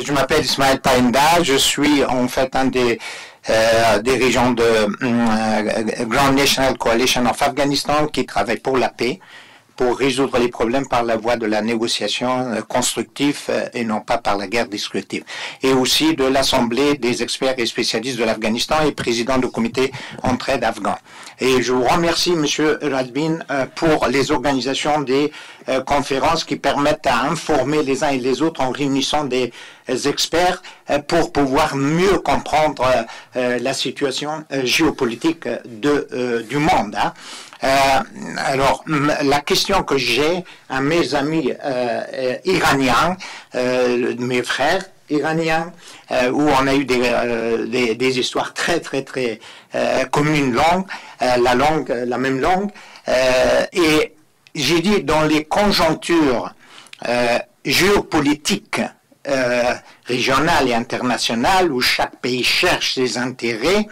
Je m'appelle Ismaël Paenda, je suis en fait un des dirigeants de Grand National Coalition of Afghanistan qui travaille pour la paix, pour résoudre les problèmes par la voie de la négociation constructive et non pas par la guerre destructive. Et aussi de l'Assemblée des experts et spécialistes de l'Afghanistan et président du comité entraide afghan. Et je vous remercie, Monsieur Radbin, pour les organisations des conférences qui permettent à informer les uns et les autres en réunissant des experts pour pouvoir mieux comprendre la situation géopolitique du monde. Alors, la question que j'ai à mes amis iraniens, mes frères iraniens, où on a eu des histoires très communes, la même langue, et j'ai dit dans les conjonctures géopolitiques régionales et internationales où chaque pays cherche ses intérêts,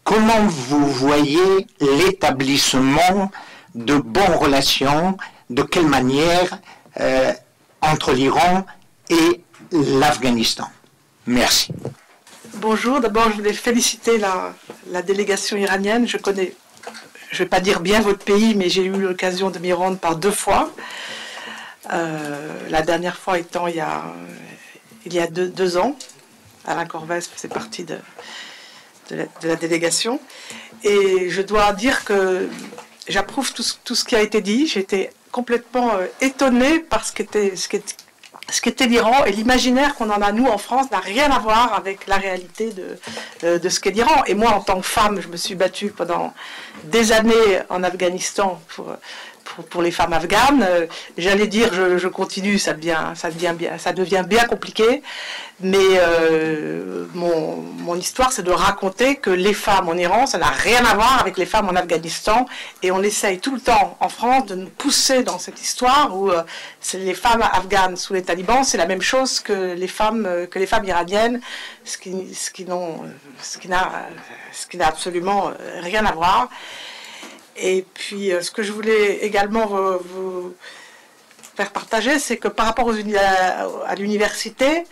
comment vous voyez l'établissement de bonnes relations, de quelle manière entre l'Iran et l'Afghanistan? Merci. Bonjour, d'abord je voulais féliciter la délégation iranienne. Je connais, je ne vais pas dire bien votre pays, mais j'ai eu l'occasion de m'y rendre par 2 fois. La dernière fois étant il y a 2 ans. Alain Corvès faisait partie de la délégation. Et je dois dire que j'approuve tout ce qui a été dit. J'étais complètement étonnée par ce qu'était l'Iran, et l'imaginaire qu'on en a, nous, en France, n'a rien à voir avec la réalité de ce qu'est l'Iran. Et moi, en tant que femme, je me suis battue pendant des années en Afghanistan pour les femmes afghanes. J'allais dire, je continue, ça devient bien compliqué, mais mon histoire, c'est de raconter que les femmes en Iran, ça n'a rien à voir avec les femmes en Afghanistan, et on essaye tout le temps en France de nous pousser dans cette histoire où les femmes afghanes sous les talibans, c'est la même chose que les femmes iraniennes, ce qui n'a absolument rien à voir. Et puis, ce que je voulais également vous faire partager, c'est que par rapport à l'université,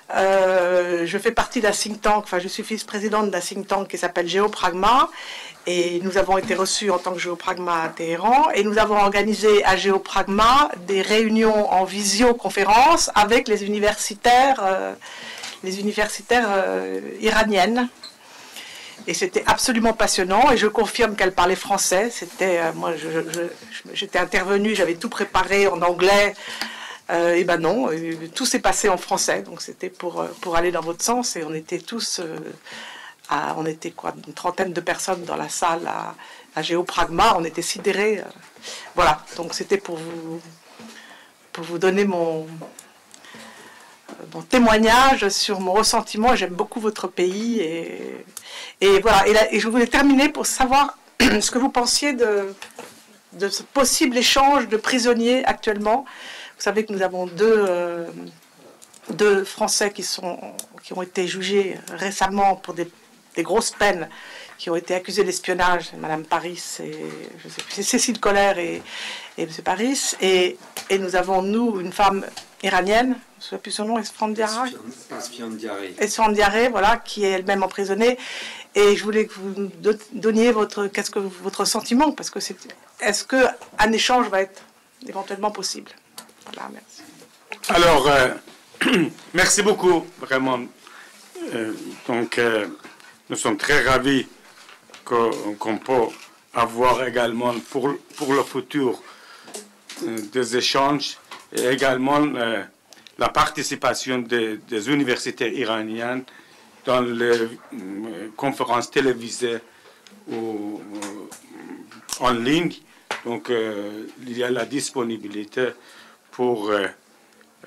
je fais partie d'un think tank, enfin je suis vice-présidente d'un think tank qui s'appelle Géopragma, et nous avons été reçus en tant que Géopragma à Téhéran, et nous avons organisé à Géopragma des réunions en visioconférence avec les universitaires iraniennes. Et c'était absolument passionnant, et je confirme qu'elle parlait français. C'était moi, j'étais intervenue, j'avais tout préparé en anglais, et ben non, tout s'est passé en français. Donc c'était pour aller dans votre sens, et on était tous, on était quoi, une trentaine de personnes dans la salle à Géopragma. On était sidérés, voilà. Donc c'était pour vous donner mon témoignage sur mon ressentiment. J'aime beaucoup votre pays, et voilà. Et je voulais terminer pour savoir ce que vous pensiez de ce possible échange de prisonniers actuellement. Vous savez que nous avons deux Français qui ont été jugés récemment pour des grosses peines, qui ont été accusés d'espionnage, Madame Paris et je sais plus, c'est Cécile Collère et M. Paris, et nous avons, nous, une femme iranienne, je ne sais plus son nom, Esfandiaré, voilà, qui est elle-même emprisonnée. Et je voulais que vous donniez votre sentiment, parce que est-ce qu'un échange va être éventuellement possible? Voilà, merci. Alors, merci beaucoup, vraiment. Nous sommes très ravis qu'on peut avoir également pour le futur des échanges, et également la participation des universités iraniennes dans les conférences télévisées ou en ligne. Donc, il y a la disponibilité pour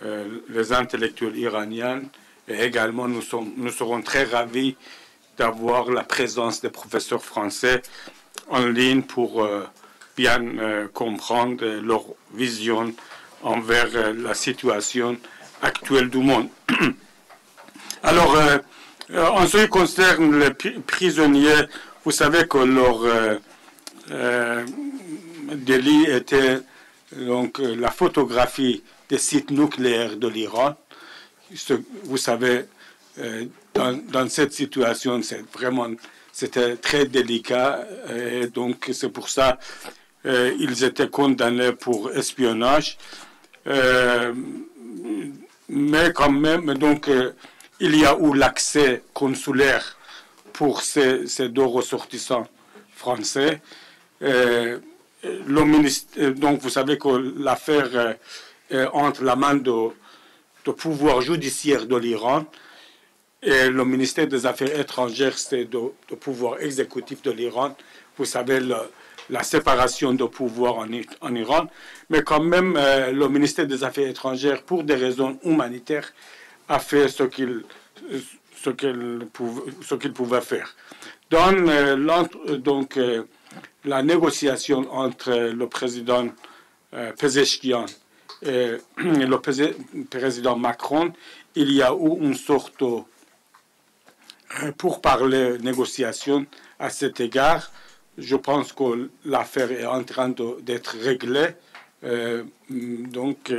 les intellectuels iraniens, et également nous serons très ravis d'avoir la présence des professeurs français en ligne pour bien comprendre leur vision envers la situation actuelle du monde. Alors, en ce qui concerne les prisonniers, vous savez que leur délit était donc la photographie des sites nucléaires de l'Iran, vous savez, dans cette situation, c'était très délicat, et donc c'est pour ça ils étaient condamnés pour espionnage. Mais quand même, donc, il y a eu l'accès consulaire pour ces deux ressortissants français. Donc, vous savez que l'affaire est entre la main de pouvoir judiciaire de l'Iran et le ministère des Affaires étrangères, c'est le pouvoir exécutif de l'Iran. Vous savez, la séparation de pouvoir en Iran. Mais quand même, le ministère des Affaires étrangères, pour des raisons humanitaires, a fait ce qu'il pouvait faire. Donc, la négociation entre le président Pezeshkian et le président Macron, il y a eu une sorte pour parler négociation à cet égard. Je pense que l'affaire est en train d'être réglée. Donc,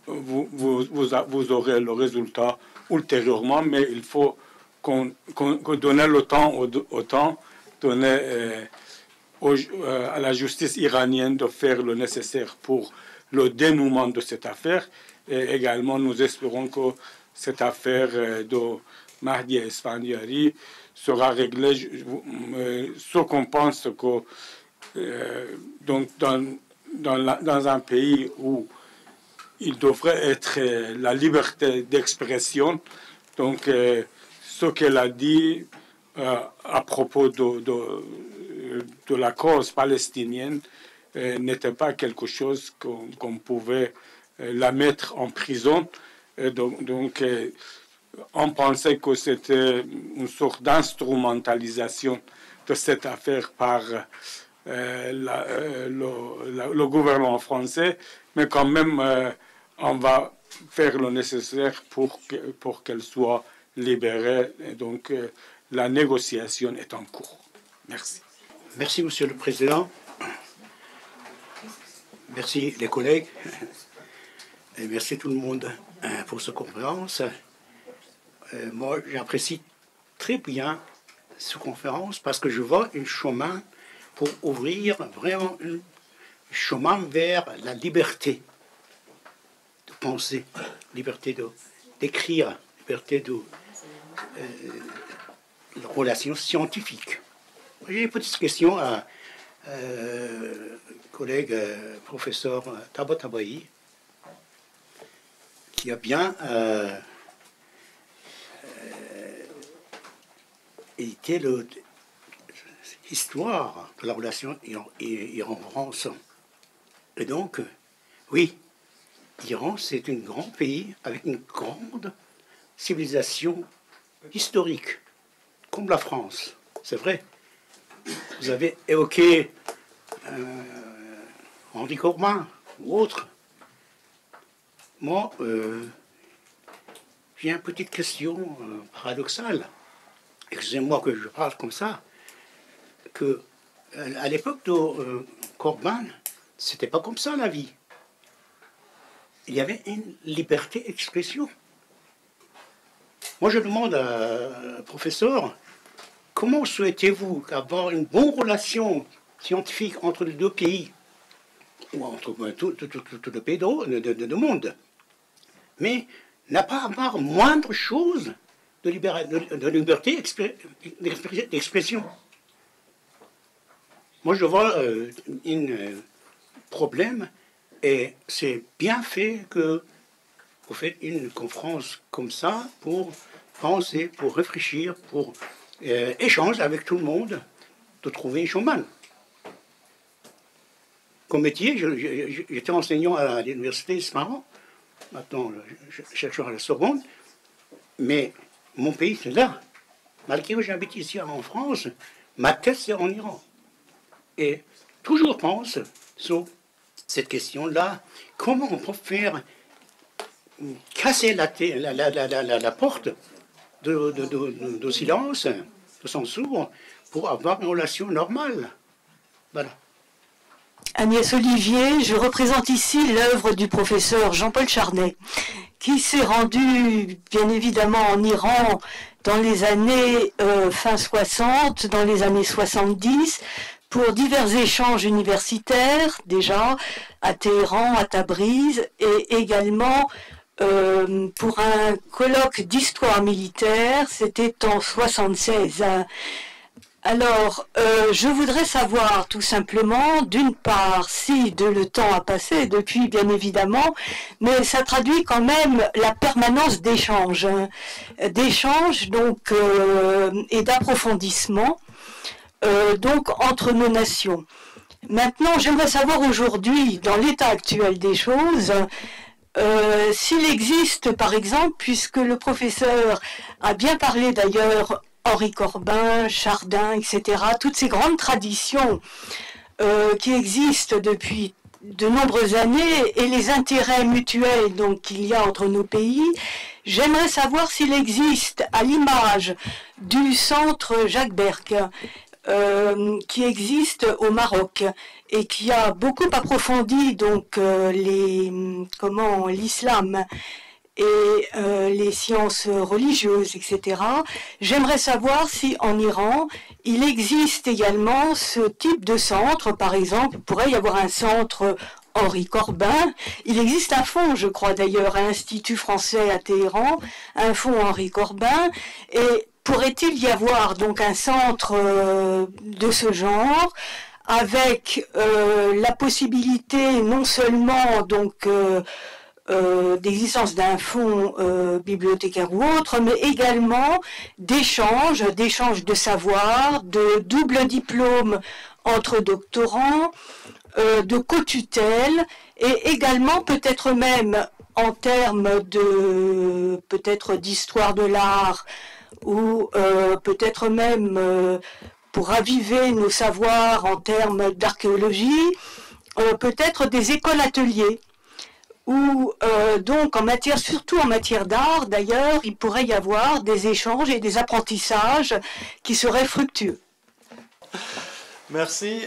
vous aurez le résultat ultérieurement, mais il faut qu'on donne le temps au temps, donner à la justice iranienne de faire le nécessaire pour le dénouement de cette affaire. Et également, nous espérons que cette affaire de Mahdi Esfandiari sera réglée. Ce qu'on pense que donc dans un pays où il devrait être la liberté d'expression, donc ce qu'elle a dit à propos de la cause palestinienne n'était pas quelque chose qu'on pouvait la mettre en prison. Donc on pensait que c'était une sorte d'instrumentalisation de cette affaire par le gouvernement français, mais quand même, on va faire le nécessaire pour qu'elle soit libérée. Et donc, la négociation est en cours. Merci. Merci, Monsieur le Président. Merci, les collègues. Et merci tout le monde pour cette conférence. Moi, j'apprécie très bien cette conférence parce que je vois un chemin pour ouvrir vraiment un chemin vers la liberté de penser, liberté d'écrire, liberté de relations scientifiques. J'ai une petite question à collègue professeur Tabatabaï, qui a bien édité l'histoire de la relation Iran-France. Et donc, oui, l'Iran, c'est un grand pays avec une grande civilisation historique, comme la France. C'est vrai. Vous avez évoqué Henri Corbin ou autre. Moi, j'ai une petite question paradoxale. Excusez-moi que je parle comme ça. Que à l'époque de Corbin, c'était pas comme ça la vie. Il y avait une liberté d'expression. Moi, je demande à professeur, comment souhaitez-vous avoir une bonne relation scientifique entre les deux pays, ou entre tout le pays du monde, mais n'a pas avoir moindre chose de liberté d'expression. Moi, je vois un problème, et c'est bien fait que vous faites une conférence comme ça pour penser, pour réfléchir, pour échanger avec tout le monde, de trouver un chemin. Comme métier, j'étais enseignant à l'université Ismaran, maintenant je chercheur à la Sorbonne, mais mon pays c'est là. Malgré que j'habite ici en France, ma tête c'est en Iran. Et toujours pense sur cette question-là, comment on peut faire casser la porte de silence, de censure, pour avoir une relation normale. Voilà. Agnès Olivier, je représente ici l'œuvre du professeur Jean-Paul Charnay, qui s'est rendu bien évidemment en Iran dans les années fin 60, dans les années 70, pour divers échanges universitaires, déjà à Téhéran, à Tabriz, et également pour un colloque d'histoire militaire, c'était en 76. Alors, je voudrais savoir tout simplement, d'une part, si le temps a passé depuis, bien évidemment, mais ça traduit quand même la permanence d'échanges, donc et d'approfondissement, donc entre nos nations. Maintenant, j'aimerais savoir aujourd'hui, dans l'état actuel des choses, s'il existe, par exemple, puisque le professeur a bien parlé d'ailleurs, Henri Corbin, Chardin, etc., toutes ces grandes traditions qui existent depuis de nombreuses années et les intérêts mutuels donc qu'il y a entre nos pays, j'aimerais savoir s'il existe, à l'image du centre Jacques Berck, qui existe au Maroc et qui a beaucoup approfondi donc l'islam et les sciences religieuses, etc. J'aimerais savoir si en Iran, il existe également ce type de centre. Par exemple, il pourrait y avoir un centre Henri Corbin. Il existe un fonds, je crois d'ailleurs, à l'Institut français à Téhéran, un fonds Henri Corbin. Et pourrait-il y avoir donc un centre de ce genre avec la possibilité non seulement donc d'existence d'un fonds bibliothécaire ou autre, mais également d'échanges de savoir, de double diplôme entre doctorants, de co-tutelle, et également peut-être même en termes de peut-être d'histoire de l'art, ou peut-être même pour raviver nos savoirs en termes d'archéologie, peut-être des écoles-ateliers, où donc surtout en matière d'art d'ailleurs, il pourrait y avoir des échanges et des apprentissages qui seraient fructueux. Merci.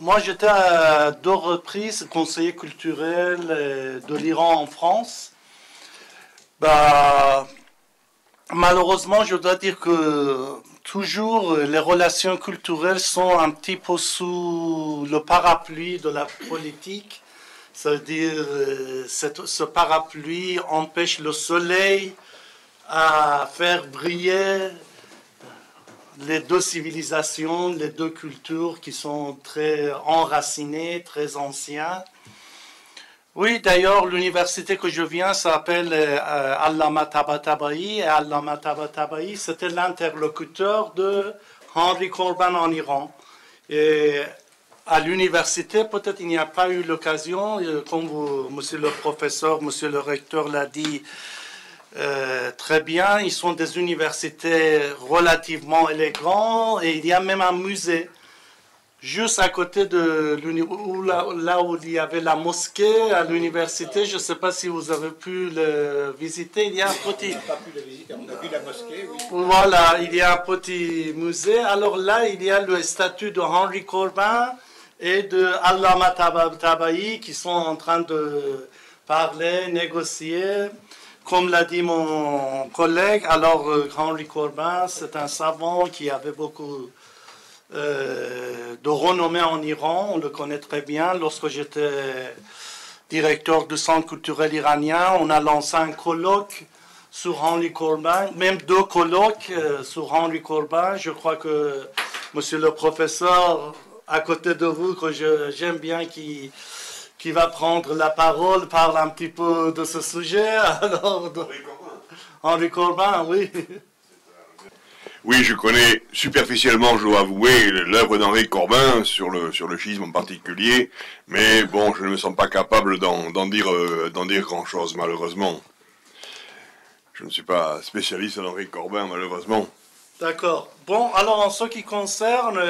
Moi, j'étais à 2 reprises conseiller culturel de l'Iran en France. Malheureusement, je dois dire que toujours les relations culturelles sont un petit peu sous le parapluie de la politique. Ça veut dire ce parapluie empêche le soleil à faire briller les 2 civilisations, les 2 cultures qui sont très enracinées, très anciennes. Oui, d'ailleurs, l'université que je viens s'appelle Allama Tabatabai. Et Allama Tabatabai, c'était l'interlocuteur de Henri Corbin en Iran. Et à l'université, peut-être il n'y a pas eu l'occasion, comme monsieur le professeur, monsieur le recteur l'a dit très bien, ils sont des universités relativement élégantes et il y a même un musée juste à côté de là où il y avait la mosquée à l'université. Je ne sais pas si vous avez pu le visiter. Il y a un petit... On n'a pas pu le visiter, on a vu la mosquée, oui. Voilà, il y a un petit musée. Alors là, il y a le statut de Henri Corbin et de Allama Tabatabai qui sont en train de parler, négocier. Comme l'a dit mon collègue, alors Henri Corbin, c'est un savant qui avait beaucoup de renommée en Iran. On le connaît très bien. Lorsque j'étais directeur du centre culturel iranien, on a lancé un colloque sur Henri Corbin, même 2 colloques sur Henri Corbin. Je crois que monsieur le professeur, à côté de vous, que j'aime bien, qui va prendre la parole, parle un petit peu de ce sujet. Alors, Henri Corbin, oui. Oui, je connais superficiellement, je dois avouer, l'œuvre d'Henri Corbin sur le schisme en particulier, mais bon, je ne me sens pas capable d'en dire grand-chose, malheureusement. Je ne suis pas spécialiste d'Henri Corbin, malheureusement. D'accord. Bon, alors en ce qui concerne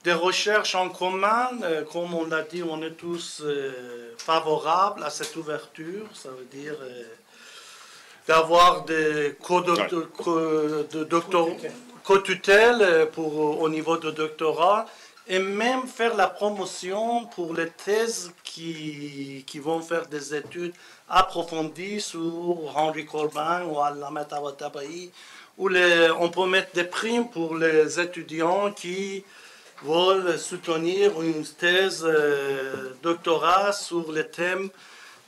des recherches en commun, comme on l'a dit, on est tous favorables à cette ouverture, ça veut dire d'avoir des co-tutelles au niveau de doctorat et même faire la promotion pour les thèses qui vont faire des études approfondies sur Henri Corbin ou Allama Tabatabai, où on peut mettre des primes pour les étudiants qui veulent soutenir une thèse doctorat sur les thèmes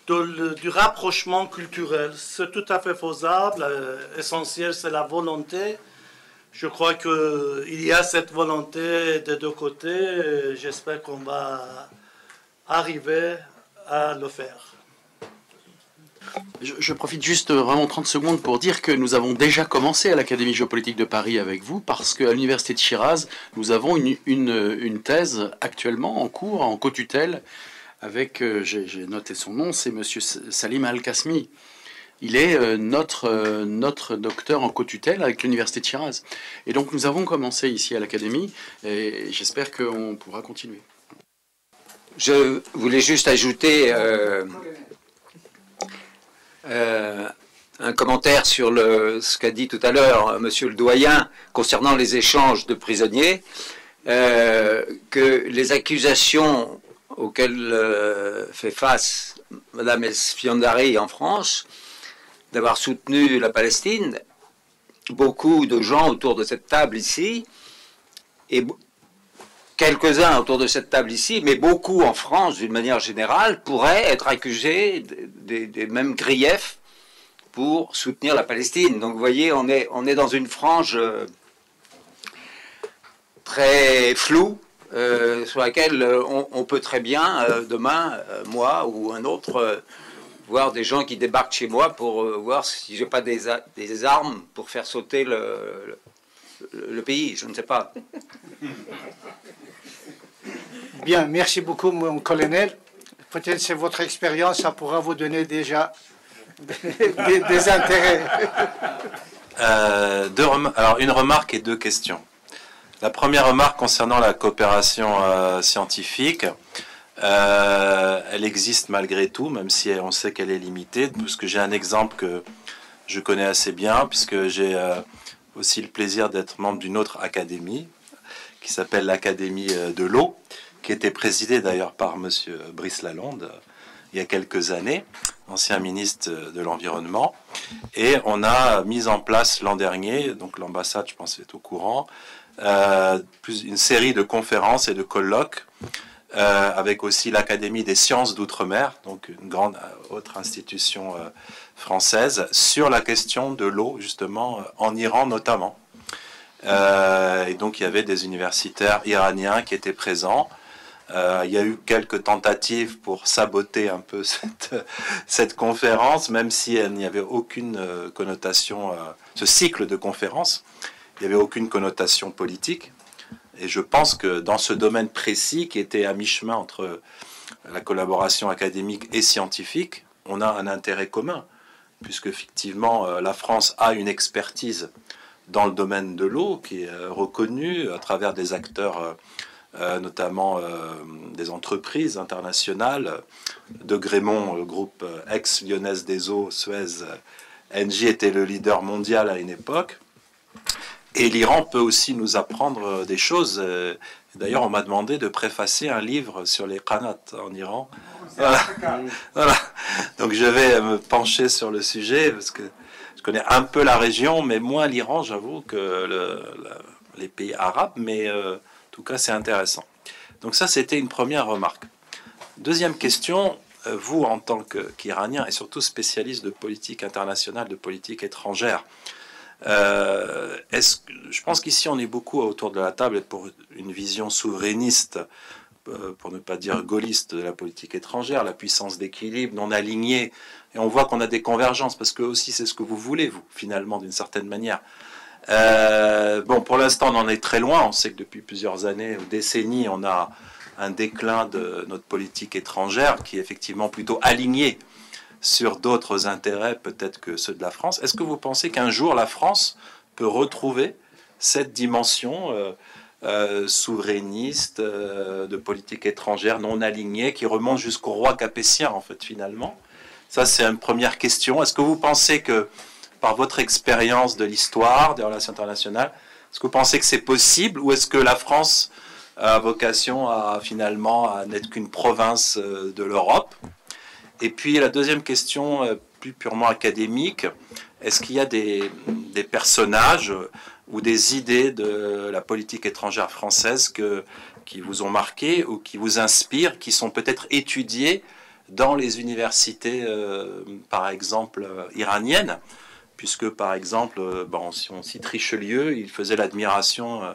du rapprochement culturel. C'est tout à fait faisable. Essentiel, c'est la volonté. Je crois qu'il y a cette volonté des deux côtés. J'espère qu'on va arriver à le faire. Je profite juste vraiment 30 secondes pour dire que nous avons déjà commencé à l'Académie géopolitique de Paris avec vous, parce qu'à l'Université de Shiraz, nous avons une thèse actuellement en cours, en co-tutelle, avec, j'ai noté son nom, c'est Monsieur Salim Al-Kasmi. Il est notre docteur en co-tutelle avec l'Université de Shiraz. Et donc nous avons commencé ici à l'Académie, et j'espère qu'on pourra continuer. Je voulais juste ajouter un commentaire sur ce qu'a dit tout à l'heure Monsieur le doyen concernant les échanges de prisonniers, que les accusations auxquelles fait face Madame Esfiandari en France, d'avoir soutenu la Palestine, beaucoup de gens autour de cette table ici, et quelques-uns autour de cette table ici, mais beaucoup en France d'une manière générale, pourraient être accusés des mêmes griefs pour soutenir la Palestine. Donc vous voyez, on est dans une frange très floue, sur laquelle on peut très bien, demain, moi ou un autre, voir des gens qui débarquent chez moi pour voir si j'ai pas des armes pour faire sauter le pays, je ne sais pas. Bien, merci beaucoup mon colonel. Peut-être c'est votre expérience, ça pourra vous donner déjà des intérêts. Alors une remarque et deux questions. La première remarque concernant la coopération scientifique, elle existe malgré tout, même si on sait qu'elle est limitée, parce que j'ai un exemple que je connais assez bien, puisque j'ai aussi le plaisir d'être membre d'une autre académie, qui s'appelle l'Académie de l'eau, qui était présidée d'ailleurs par Monsieur Brice Lalonde il y a quelques années, ancien ministre de l'Environnement, et on a mis en place l'an dernier, donc l'ambassade, je pense, est au courant, une série de conférences et de colloques avec aussi l'Académie des sciences d'outre-mer, donc une grande autre institution française, sur la question de l'eau, justement, en Iran notamment. Et donc il y avait des universitaires iraniens qui étaient présents. Il y a eu quelques tentatives pour saboter un peu cette conférence, même si elle n'y avait aucune connotation, ce cycle de conférences, il n'y avait aucune connotation politique. Et je pense que dans ce domaine précis, qui était à mi-chemin entre la collaboration académique et scientifique, on a un intérêt commun, puisque effectivement la France a une expertise dans le domaine de l'eau qui est reconnue à travers des acteurs, notamment des entreprises internationales. De Grémont, le groupe ex-Lyonnaise des Eaux, Suez, Engie était le leader mondial à une époque. Et l'Iran peut aussi nous apprendre des choses. D'ailleurs, on m'a demandé de préfacer un livre sur les qanats en Iran. Voilà. Donc je vais me pencher sur le sujet, parce que je connais un peu la région, mais moins l'Iran, j'avoue, que les pays arabes. Mais en tout cas, c'est intéressant. Donc ça, c'était une première remarque. Deuxième question, vous, en tant qu'Iranien, et surtout spécialiste de politique internationale, de politique étrangère, je pense qu'ici on est beaucoup autour de la table pour une vision souverainiste, pour ne pas dire gaulliste, de la politique étrangère, la puissance d'équilibre non alignée, et on voit qu'on a des convergences, parce que aussi c'est ce que vous voulez, vous, finalement, d'une certaine manière. Bon, pour l'instant on en est très loin, on sait que depuis plusieurs années ou décennies on a un déclin de notre politique étrangère qui est effectivement plutôt alignée sur d'autres intérêts peut-être que ceux de la France. Est-ce que vous pensez qu'un jour la France peut retrouver cette dimension souverainiste de politique étrangère non alignée qui remonte jusqu'au roi capétien en fait finalement? Ça c'est une première question. Est-ce que vous pensez que par votre expérience de l'histoire des relations internationales, est-ce que vous pensez que c'est possible, ou est-ce que la France a vocation à finalement à n'être qu'une province de l'Europe? Et puis la deuxième question, plus purement académique, est-ce qu'il y a des personnages ou des idées de la politique étrangère française qui vous ont marqué ou qui vous inspirent, qui sont peut-être étudiées dans les universités, par exemple, iraniennes, puisque, par exemple, si on cite Richelieu, il faisait l'admiration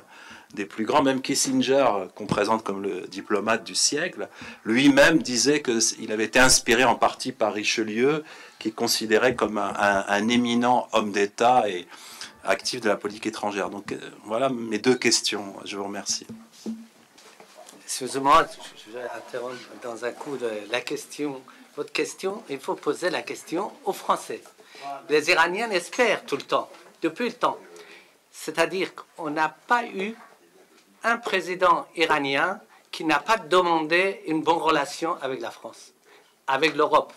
des plus grands, même Kissinger, qu'on présente comme le diplomate du siècle, lui-même disait qu'il avait été inspiré en partie par Richelieu, qu'il considérait comme un éminent homme d'État et actif de la politique étrangère. Donc voilà mes deux questions. Je vous remercie. Excusez-moi, je vais interrompre dans un coup de la question. Votre question, il faut poser la question aux Français. Les Iraniens espèrent tout le temps, depuis le temps. C'est-à-dire qu'on n'a pas eu un président iranien qui n'a pas demandé une bonne relation avec la France, avec l'Europe,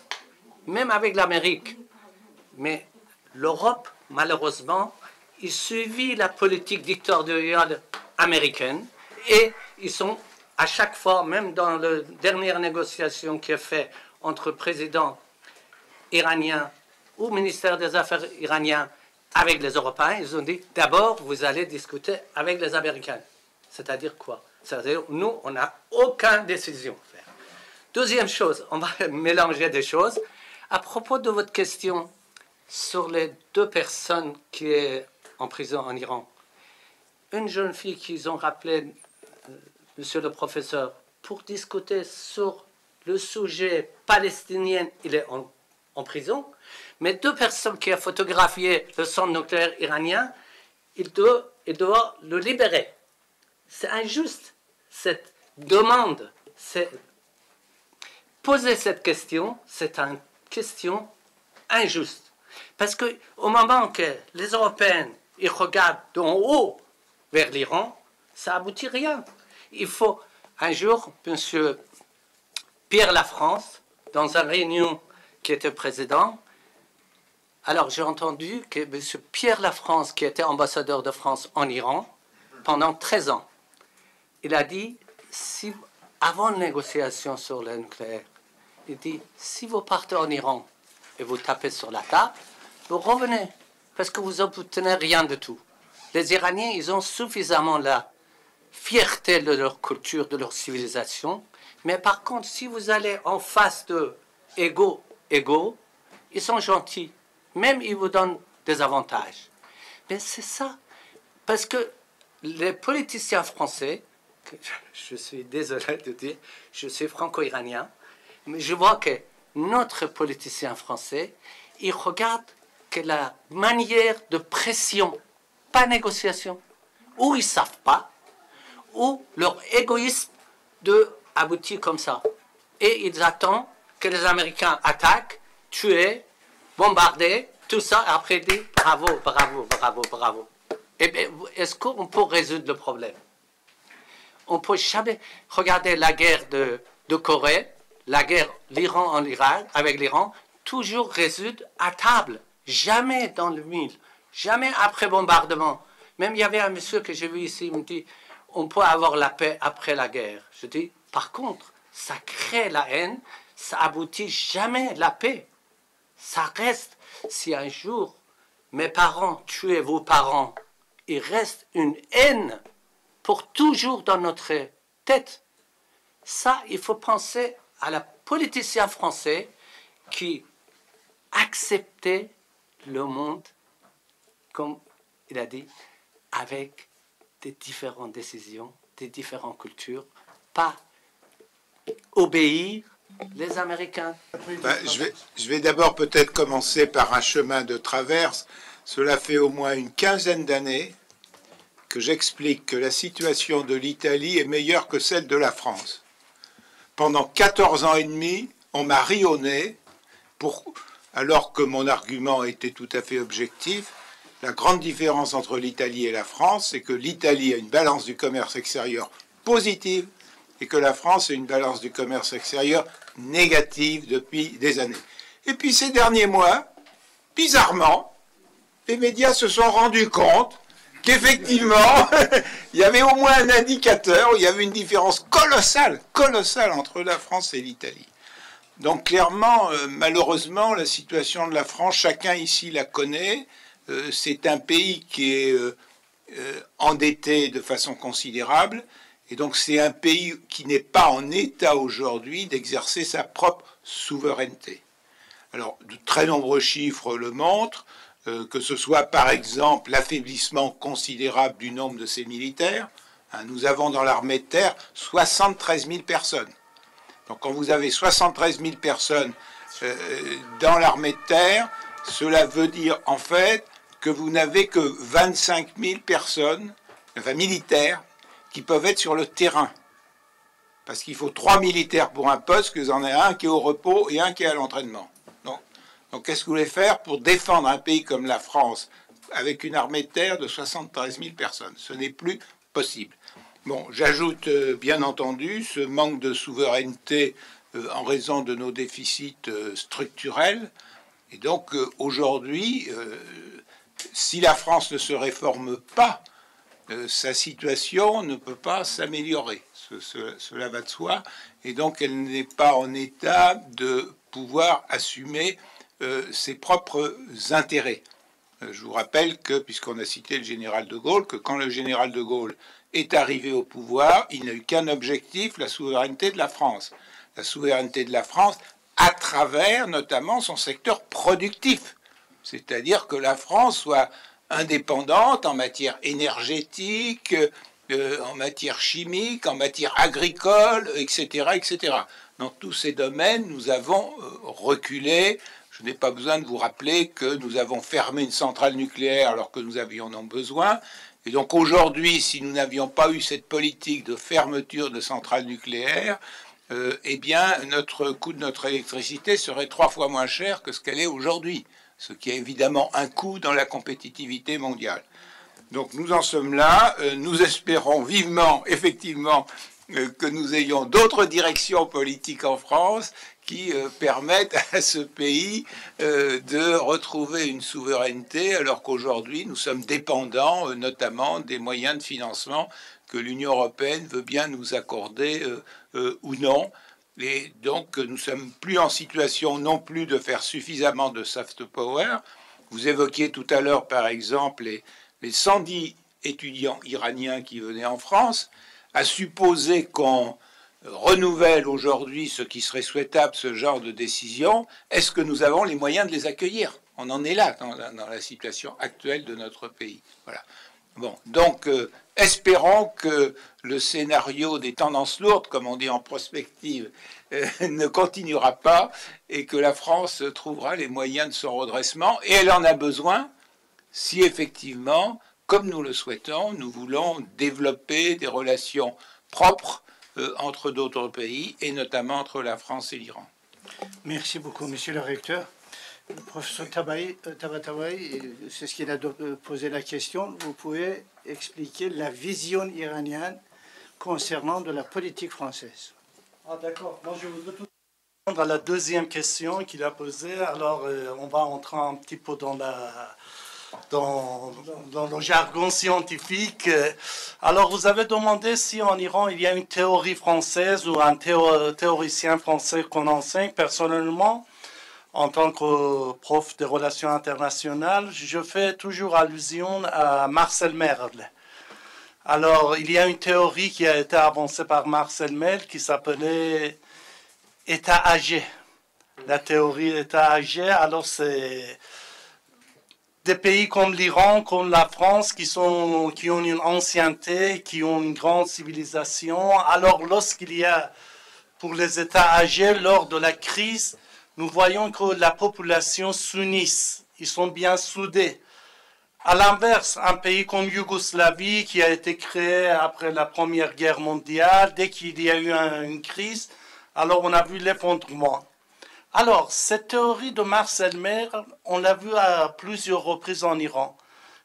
même avec l'Amérique. Mais l'Europe, malheureusement, il suivit la politique dictatoriale américaine et ils sont à chaque fois, même dans la dernière négociation qui est faite entre président iranien ou ministère des Affaires iranien avec les Européens, ils ont dit d'abord vous allez discuter avec les Américains. C'est-à-dire quoi? C'est-à-dire nous, on n'a aucune décision à faire. Deuxième chose, on va mélanger des choses. À propos de votre question sur les deux personnes qui sont en prison en Iran, une jeune fille qu'ils ont rappelé, monsieur le professeur, pour discuter sur le sujet palestinien, il est en prison, mais deux personnes qui ont photographié le centre nucléaire iranien, il doit le libérer. C'est injuste, cette demande. Poser cette question, c'est une question injuste. Parce qu'au moment que les Européens ils regardent d'en haut vers l'Iran, ça aboutit rien. Il faut, un jour, M. Pierre Lafrance, dans une réunion qui était président, alors j'ai entendu que M. Pierre Lafrance, qui était ambassadeur de France en Iran pendant 13 ans, il a dit, avant une négociation sur le nucléaire, il dit, si vous partez en Iran et vous tapez sur la table, vous revenez, parce que vous n'obtenez rien de tout. Les Iraniens, ils ont suffisamment la fierté de leur culture, de leur civilisation, mais par contre, si vous allez en face de égaux, ils sont gentils, même ils vous donnent des avantages. Mais c'est ça, parce que les politiciens français, je suis désolé de dire, je suis franco-iranien, mais je vois que notre politicien français, il regarde que la manière de pression, pas négociation, ou ils ne savent pas, ou leur égoïsme de aboutir comme ça. Et ils attendent que les Américains attaquent, tuent, bombardent, tout ça, après ils disent bravo, bravo, bravo, bravo. Eh bien, est-ce qu'on peut résoudre le problème? On ne peut jamais regarder la guerre de Corée, la guerre l'Iran en Irak, avec l'Iran, toujours résoudre à table, jamais dans le mille, jamais après bombardement. Même il y avait un monsieur que j'ai vu ici, il me dit, on peut avoir la paix après la guerre. Je dis, par contre, ça crée la haine, ça aboutit jamais à la paix. Ça reste, si un jour mes parents tuaient vos parents, il reste une haine pour toujours dans notre tête. Ça, il faut penser à la politicien français qui acceptait le monde, comme il a dit, avec des différentes décisions, des différentes cultures, pas obéir les Américains. Je vais d'abord peut-être commencer par un chemin de traverse. Cela fait au moins une quinzaine d'années que j'explique que la situation de l'Italie est meilleure que celle de la France. Pendant 14 ans et demi, on m'a ri au nez, alors que mon argument était tout à fait objectif. La grande différence entre l'Italie et la France, c'est que l'Italie a une balance du commerce extérieur positive et que la France a une balance du commerce extérieur négative depuis des années. Et puis ces derniers mois, bizarrement, les médias se sont rendus compte qu'effectivement, il y avait au moins un indicateur où il y avait une différence colossale entre la France et l'Italie. Donc clairement, malheureusement, la situation de la France, chacun ici la connaît. C'est un pays qui est endetté de façon considérable. Et donc c'est un pays qui n'est pas en état aujourd'hui d'exercer sa propre souveraineté. Alors de très nombreux chiffres le montrent, que ce soit par exemple l'affaiblissement considérable du nombre de ses militaires. Nous avons dans l'armée de terre 73 000 personnes. Donc quand vous avez 73 000 personnes dans l'armée de terre, cela veut dire en fait que vous n'avez que 25 000 personnes, enfin militaires, qui peuvent être sur le terrain. Parce qu'il faut 3 militaires pour un poste, que vous en avez un qui est au repos et un qui est à l'entraînement. Donc qu'est-ce que vous voulez faire pour défendre un pays comme la France avec une armée de terre de 73 000 personnes? Ce n'est plus possible. Bon, j'ajoute bien entendu ce manque de souveraineté en raison de nos déficits structurels. Et donc aujourd'hui, si la France ne se réforme pas, sa situation ne peut pas s'améliorer. Cela va de soi. Et donc elle n'est pas en état de pouvoir assumer ses propres intérêts. Je vous rappelle que, puisqu'on a cité le général de Gaulle, que quand le général de Gaulle est arrivé au pouvoir, il n'a eu qu'un objectif, la souveraineté de la France. La souveraineté de la France à travers notamment son secteur productif. C'est-à-dire que la France soit indépendante en matière énergétique, en matière chimique, en matière agricole, etc., etc. Dans tous ces domaines, nous avons reculé. Je n'ai pas besoin de vous rappeler que nous avons fermé une centrale nucléaire alors que nous avions en besoin. Et donc aujourd'hui, si nous n'avions pas eu cette politique de fermeture de centrales nucléaires, eh bien, notre coût de notre électricité serait 3 fois moins cher que ce qu'elle est aujourd'hui, ce qui est évidemment un coût dans la compétitivité mondiale. Donc nous en sommes là. Nous espérons vivement, effectivement, que nous ayons d'autres directions politiques en France qui permettent à ce pays de retrouver une souveraineté, alors qu'aujourd'hui nous sommes dépendants notamment des moyens de financement que l'Union européenne veut bien nous accorder ou non. Et donc nous ne sommes plus en situation non plus de faire suffisamment de soft power. Vous évoquiez tout à l'heure par exemple les 110 étudiants iraniens qui venaient en France. À supposer qu'on renouvelle aujourd'hui ce qui serait souhaitable, ce genre de décision, est-ce que nous avons les moyens de les accueillir? On en est là dans la situation actuelle de notre pays. Voilà. Bon, donc espérons que le scénario des tendances lourdes, comme on dit en prospective, ne continuera pas et que la France trouvera les moyens de son redressement. Et elle en a besoin si effectivement, comme nous le souhaitons, nous voulons développer des relations propres entre d'autres pays, et notamment entre la France et l'Iran. Merci beaucoup, monsieur le recteur. Le professeur Tabatabaï, c'est ce qu'il a posé la question. Vous pouvez expliquer la vision iranienne concernant de la politique française. Ah d'accord. Moi, je voudrais tout répondre à la deuxième question qu'il a posée. Alors, on va entrer un petit peu dans le jargon scientifique. Alors, vous avez demandé si en Iran, il y a une théorie française ou un théoricien français qu'on enseigne. Personnellement, en tant que prof de relations internationales, je fais toujours allusion à Marcel Merle. Alors, il y a une théorie qui a été avancée par Marcel Merle qui s'appelait État âgé. La théorie État âgé, alors c'est des pays comme l'Iran, comme la France, qui ont une ancienneté, qui ont une grande civilisation. Alors, lorsqu'il y a, pour les États âgés, lors de la crise, nous voyons que la population s'unisse. Ils sont bien soudés. À l'inverse, un pays comme Yougoslavie, qui a été créé après la Première Guerre mondiale, dès qu'il y a eu une crise, alors on a vu l'effondrement. Alors, cette théorie de Marcel Merle, on l'a vu à plusieurs reprises en Iran.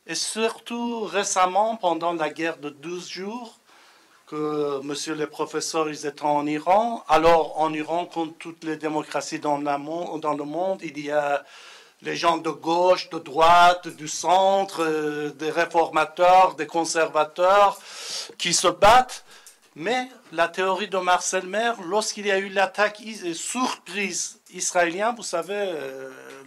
Et surtout récemment, pendant la guerre de 12 jours, que monsieur le professeur, ils étaient en Iran. Alors, en Iran, comme toutes les démocraties dans le monde, il y a les gens de gauche, de droite, du centre, des réformateurs, des conservateurs. qui se battent. Mais la théorie de Marcel Maire, lorsqu'il y a eu l'attaque surprise israélienne, vous savez,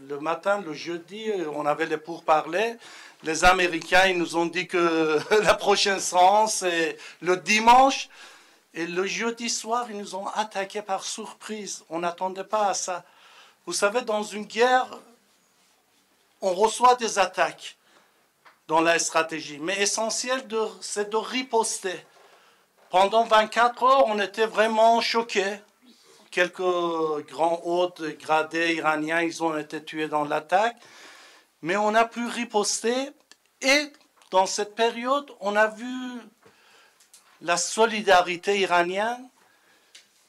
le matin, le jeudi, on avait les pourparlers. Les Américains, ils nous ont dit que la prochaine séance, c'est le dimanche. Et le jeudi soir, ils nous ont attaqués par surprise. On n'attendait pas à ça. Vous savez, dans une guerre, on reçoit des attaques dans la stratégie. Mais essentiel, c'est de riposter. Pendant 24 heures, on était vraiment choqués. Quelques grands hauts gradés iraniens, ils ont été tués dans l'attaque. Mais on a pu riposter. Et dans cette période, on a vu la solidarité iranienne.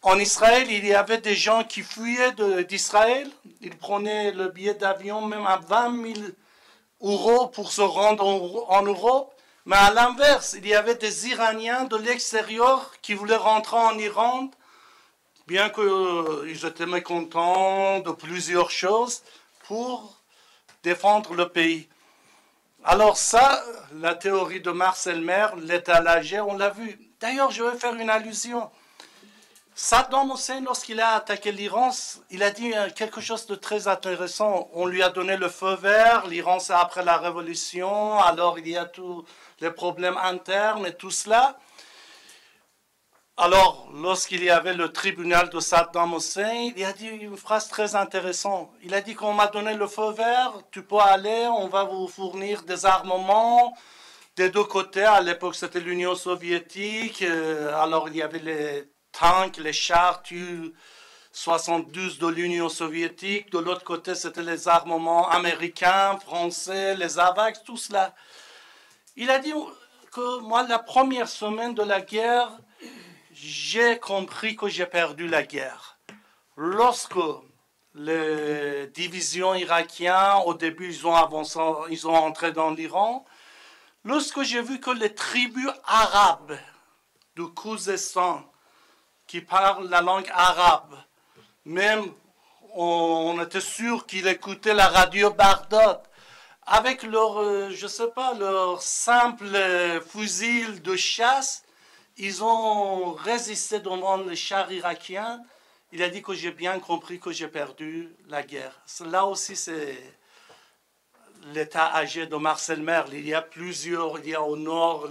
En Israël, il y avait des gens qui fuyaient d'Israël. Ils prenaient le billet d'avion même à 20 000 euros pour se rendre en Europe. Mais à l'inverse, il y avait des Iraniens de l'extérieur qui voulaient rentrer en Iran, bien qu'ils étaient mécontents de plusieurs choses, pour défendre le pays. Alors ça, la théorie de Marcel Maire, l'étalage, on l'a vu. D'ailleurs, je vais faire une allusion. Saddam Hussein, lorsqu'il a attaqué l'Iran, il a dit quelque chose de très intéressant. On lui a donné le feu vert, l'Iran c'est après la révolution, alors il y a tous les problèmes internes et tout cela. Alors, lorsqu'il y avait le tribunal de Saddam Hussein, il a dit une phrase très intéressante. Il a dit qu'on m'a donné le feu vert, tu peux aller, on va vous fournir des armements des deux côtés. À l'époque, c'était l'Union soviétique, alors il y avait les tanks, les chars Tu-72 de l'Union soviétique. De l'autre côté, c'était les armements américains, français, les AVAX, tout cela. Il a dit que moi, la première semaine de la guerre, j'ai compris que j'ai perdu la guerre. Lorsque les divisions irakiennes, au début, ils ont avancé, ils ont entré dans l'Iran, lorsque j'ai vu que les tribus arabes du Khouzestan, qui parlent la langue arabe, même on était sûr qu'ils écoutaient la radio Bardot, avec leur, je sais pas, leur simple fusil de chasse, ils ont résisté devant les chars irakiens. Il a dit que j'ai bien compris que j'ai perdu la guerre. Là aussi, c'est l'état âgé de Marcel Merle. Il y a plusieurs, il y a au nord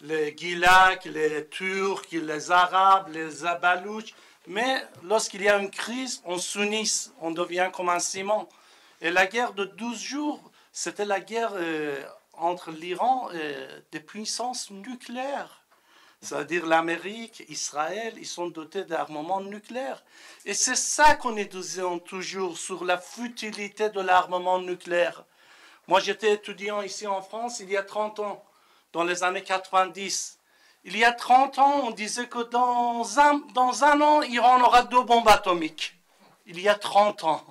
les Gilaks, les Turcs, les Arabes, les Balouches. Mais lorsqu'il y a une crise, on s'unit, on devient comme un ciment. Et la guerre de 12 jours, c'était la guerre entre l'Iran et des puissances nucléaires. C'est-à-dire l'Amérique, Israël, ils sont dotés d'armements nucléaires. Et c'est ça qu'on est disant toujours sur la futilité de l'armement nucléaire. Moi, j'étais étudiant ici en France il y a 30 ans, dans les années 90. Il y a 30 ans, on disait que dans un an, l'Iran aura 2 bombes atomiques. Il y a 30 ans.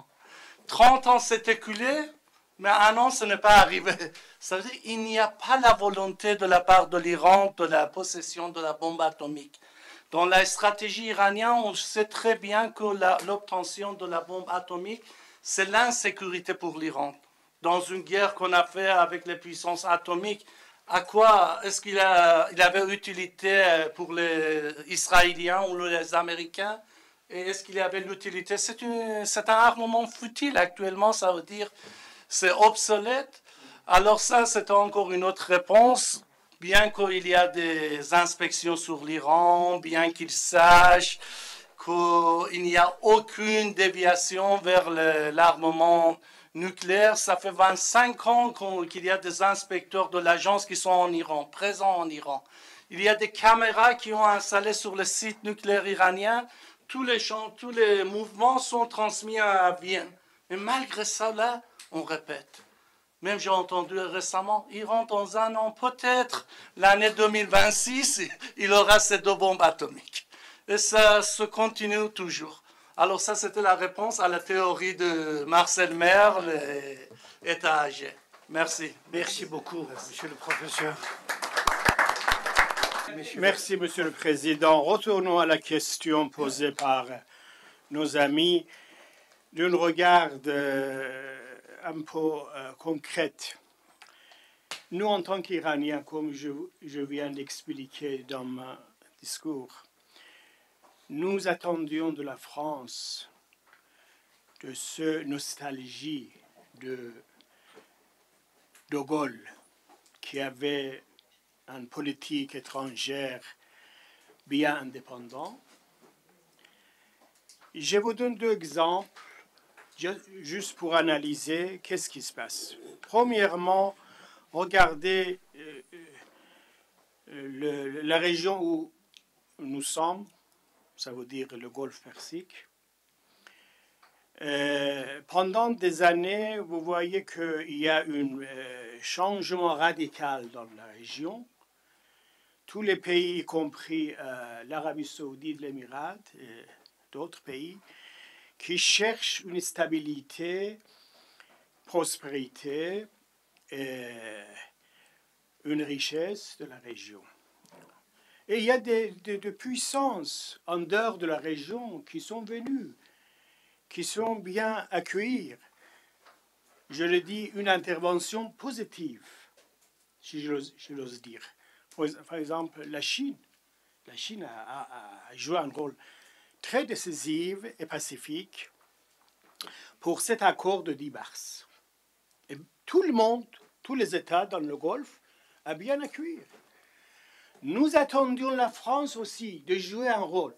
30 ans s'est écoulé, mais un an, ce n'est pas arrivé. Ça veut dire qu'il n'y a pas la volonté de la part de l'Iran de la possession de la bombe atomique. Dans la stratégie iranienne, on sait très bien que l'obtention de la bombe atomique, c'est l'insécurité pour l'Iran. Dans une guerre qu'on a faite avec les puissances atomiques, à quoi est-ce qu'il avait utilité pour les Israéliens ou les Américains? Et est-ce qu'il y avait l'utilité? C'est un armement futile actuellement, ça veut dire c'est obsolète. Alors ça, c'est encore une autre réponse. Bien qu'il y a des inspections sur l'Iran, bien qu'il sache qu'il n'y a aucune déviation vers l'armement nucléaire, ça fait 25 ans qu'il y a des inspecteurs de l'agence qui sont en Iran, présents en Iran. Il y a des caméras qui ont installé sur le site nucléaire iranien. Tous les mouvements sont transmis à Vienne. Mais malgré ça, là, on répète. Même j'ai entendu récemment, Iran dans un an, peut-être l'année 2026, il aura ces 2 bombes atomiques. Et ça se continue toujours. Alors ça, c'était la réponse à la théorie de Marcel Merle et état âgé. Merci. Merci beaucoup, monsieur le professeur. Merci, monsieur le président. Retournons à la question posée par nos amis d'un regard un peu concrète. nous, en tant qu'Iraniens, comme je viens d'expliquer dans mon discours, nous attendions de la France de ce nostalgie de Gaulle, qui avait une politique étrangère bien indépendante. Je vous donne deux exemples, juste pour analyser qu'est-ce qui se passe. Premièrement, regardez la région où nous sommes, ça veut dire le Golfe Persique. Pendant des années, vous voyez qu'il y a un changement radical dans la région. Tous les pays, y compris l'Arabie Saoudite, l'Émirat et d'autres pays, qui cherchent une stabilité, prospérité et une richesse de la région. Et il y a des puissances en dehors de la région qui sont venues, qui sont bien accueillies. Je le dis, une intervention positive, si j'ose dire. Par exemple, la Chine. La Chine a joué un rôle très décisif et pacifique pour cet accord de 10 mars. Et tout le monde, tous les États dans le Golfe, a bien accueilli. Nous attendions la France aussi de jouer un rôle.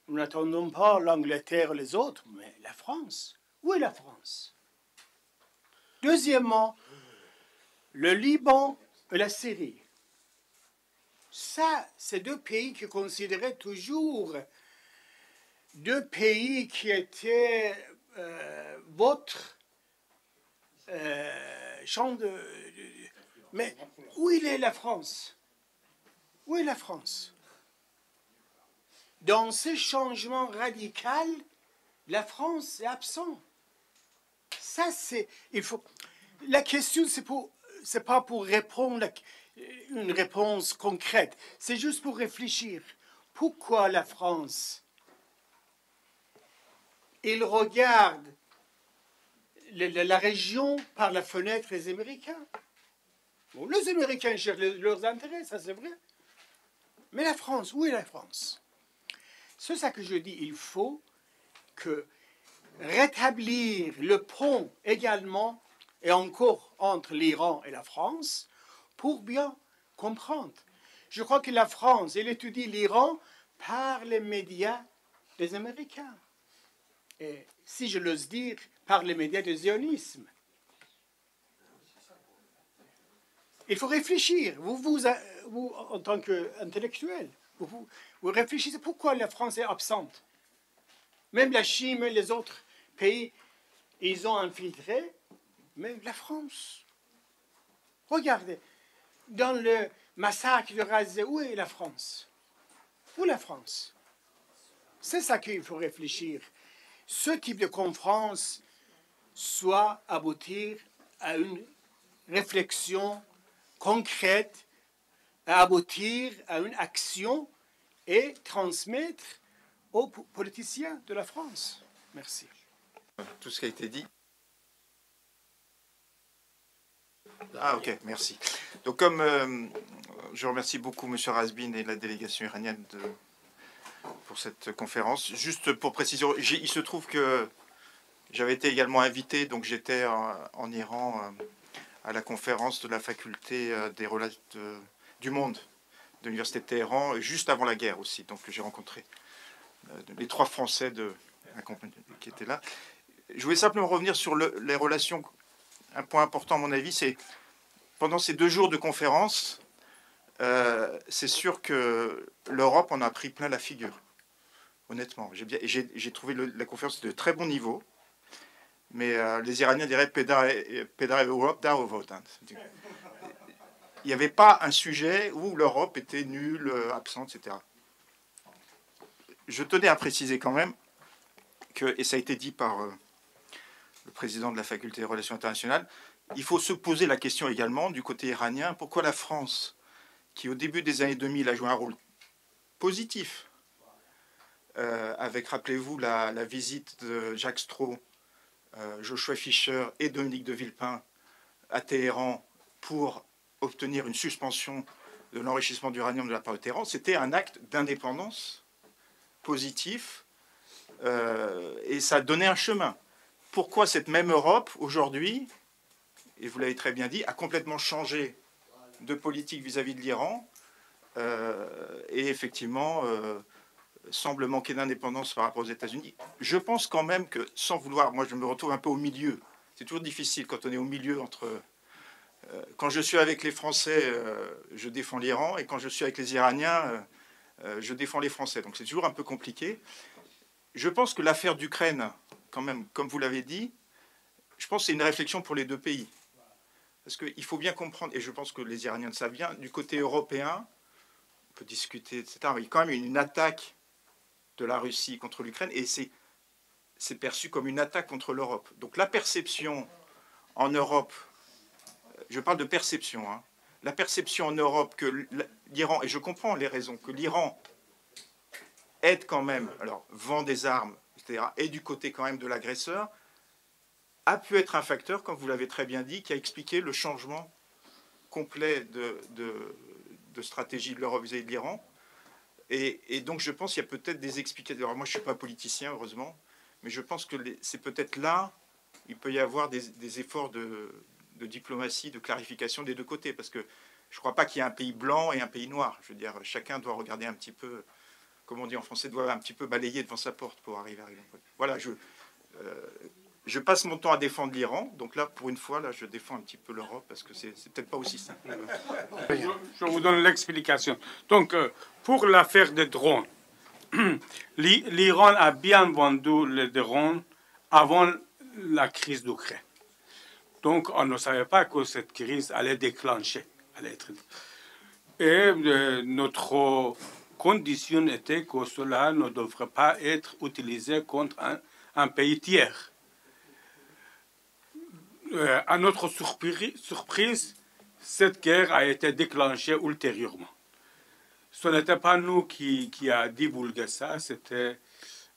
Nous n'attendons pas l'Angleterre et les autres, mais la France. Où est la France? Deuxièmement, le Liban et la Syrie. Ça, c'est deux pays qui considéraient toujours deux pays qui étaient votre champ de... Mais où est la France? Où est la France? Dans ce changement radical, la France est absente. Ça, c'est... Il faut... La question, c'est pas pour répondre une réponse concrète. C'est juste pour réfléchir. Pourquoi la France? Il regarde la région par la fenêtre des Américains. Bon, les Américains cherchent leurs intérêts, ça c'est vrai. Mais la France, où est la France? C'est ça que je dis, il faut que rétablir le pont également et encore entre l'Iran et la France pour bien comprendre. Je crois que la France, elle étudie l'Iran par les médias des Américains. Et si je l'ose dire, par les médias du zionisme. Il faut réfléchir. Vous en tant qu'intellectuel, vous réfléchissez pourquoi la France est absente. Même la Chine et les autres pays, ils ont infiltré, mais la France. Regardez, dans le massacre de Razé, où est la France? Où est la France? C'est ça qu'il faut réfléchir. Ce type de conférence soit aboutir à une réflexion concrète, à aboutir à une action et transmettre aux politiciens de la France. Merci. Tout ce qui a été dit. Ah ok, merci. Donc comme je remercie beaucoup M. Razbin et la délégation iranienne pour cette conférence. Juste pour précision, il se trouve que j'avais été également invité, donc j'étais en Iran à la conférence de la faculté des relations du monde de l'université de Téhéran, juste avant la guerre aussi. Donc j'ai rencontré les 3 Français qui étaient là. Je voulais simplement revenir sur les relations. Un point important à mon avis, c'est pendant ces 2 jours de conférence, c'est sûr que l'Europe en a pris plein la figure. Honnêtement, j'ai trouvé la conférence de très bon niveau, mais les Iraniens diraient Pedare Europe da Ovot. Il n'y avait pas un sujet où l'Europe était nulle, absente, etc. Je tenais à préciser quand même que, et ça a été dit par le président de la faculté des relations internationales, il faut se poser la question également du côté iranien, pourquoi la France, qui au début des années 2000 a joué un rôle positif, avec, rappelez-vous, la visite de Jacques Straw, Joshua Fischer et Dominique de Villepin à Téhéran pour obtenir une suspension de l'enrichissement d'uranium de la part de Téhéran, c'était un acte d'indépendance positif et ça donnait un chemin. Pourquoi cette même Europe, aujourd'hui, et vous l'avez très bien dit, a complètement changé de politique vis-à-vis de l'Iran et effectivement semble manquer d'indépendance par rapport aux États-Unis. Je pense quand même que, sans vouloir, moi je me retrouve un peu au milieu. C'est toujours difficile quand on est au milieu entre... quand je suis avec les Français, je défends l'Iran, et quand je suis avec les Iraniens, je défends les Français. Donc c'est toujours un peu compliqué. Je pense que l'affaire d'Ukraine, quand même, comme vous l'avez dit, je pense que c'est une réflexion pour les deux pays. Parce qu'il faut bien comprendre, et je pense que les Iraniens le savent bien, du côté européen, on peut discuter, etc., mais il y a quand même une attaque de la Russie contre l'Ukraine, et c'est perçu comme une attaque contre l'Europe. Donc la perception en Europe, je parle de perception, hein, la perception en Europe que l'Iran, et je comprends les raisons, que l'Iran aide quand même, alors vend des armes, etc., et du côté quand même de l'agresseur, a pu être un facteur, comme vous l'avez très bien dit, qui a expliqué le changement complet de stratégie de l'Europe vis-à-vis de l'Iran. Et donc je pense qu'il y a peut-être des explications. Alors moi je ne suis pas politicien, heureusement, mais je pense que c'est peut-être là, il peut y avoir des efforts de diplomatie, de clarification des deux côtés, parce que je ne crois pas qu'il y ait un pays blanc et un pays noir. Je veux dire, chacun doit regarder un petit peu, comme on dit en français, doit un petit peu balayer devant sa porte pour arriver à un point. Voilà, je passe mon temps à défendre l'Iran, donc là, pour une fois, là, je défends un petit peu l'Europe, parce que c'est peut-être pas aussi simple. Je vous donne l'explication. Donc, pour l'affaire des drones, l'Iran a bien vendu les drones avant la crise d'Ukraine. Donc, on ne savait pas que cette crise allait déclencher. Et notre condition était que cela ne devrait pas être utilisé contre un pays tiers. À notre surprise, cette guerre a été déclenchée ultérieurement. Ce n'était pas nous qui a divulgué ça, c'était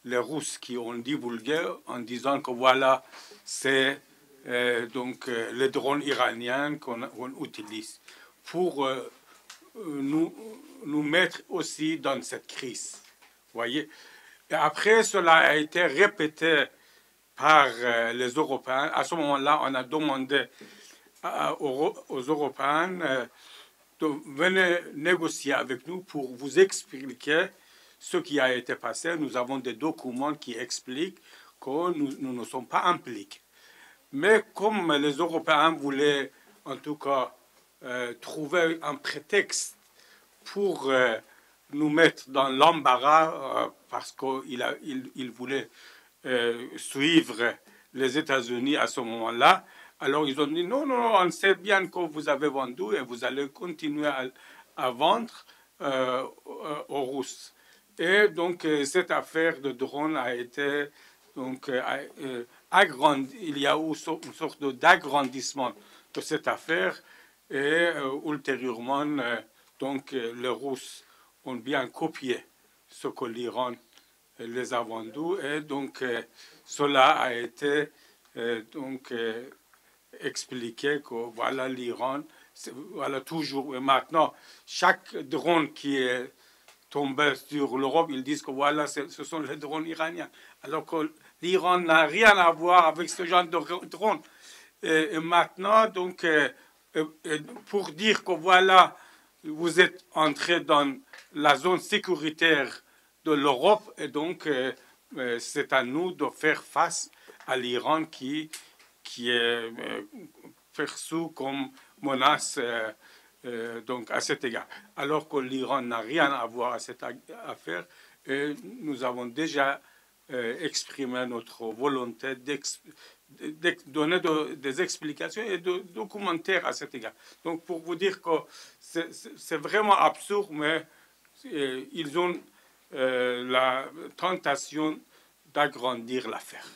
les Russes qui ont divulgué en disant que voilà, c'est donc les drones iraniens qu'on utilise pour nous mettre aussi dans cette crise. Voyez. Et après, cela a été répété par les Européens. À ce moment-là, on a demandé aux Européens de venir négocier avec nous pour vous expliquer ce qui a été passé. Nous avons des documents qui expliquent que nous ne sommes pas impliqués. Mais comme les Européens voulaient, en tout cas, trouver un prétexte pour nous mettre dans l'embarras, parce qu'ils voulaient suivre les États-Unis à ce moment-là. Alors ils ont dit non, on sait bien que vous avez vendu et vous allez continuer à vendre aux Russes. Et donc cette affaire de drone a été donc agrandie. Il y a eu une sorte d'agrandissement de cette affaire et ultérieurement donc les Russes ont bien copié ce que l'Iran les a vendus et donc cela a été donc expliqué que voilà l'Iran, voilà toujours et maintenant chaque drone qui est tombé sur l'Europe, ils disent que voilà ce sont les drones iraniens, alors que l'Iran n'a rien à voir avec ce genre de drone. Et maintenant donc pour dire que voilà vous êtes entré dans la zone sécuritaire de l'Europe et donc c'est à nous de faire face à l'Iran qui est perçu comme menace donc à cet égard. Alors que l'Iran n'a rien à voir à cette affaire et nous avons déjà exprimé notre volonté de donner des explications et de documentaires à cet égard. Donc pour vous dire que c'est vraiment absurde, mais ils ont la tentation d'agrandir l'affaire.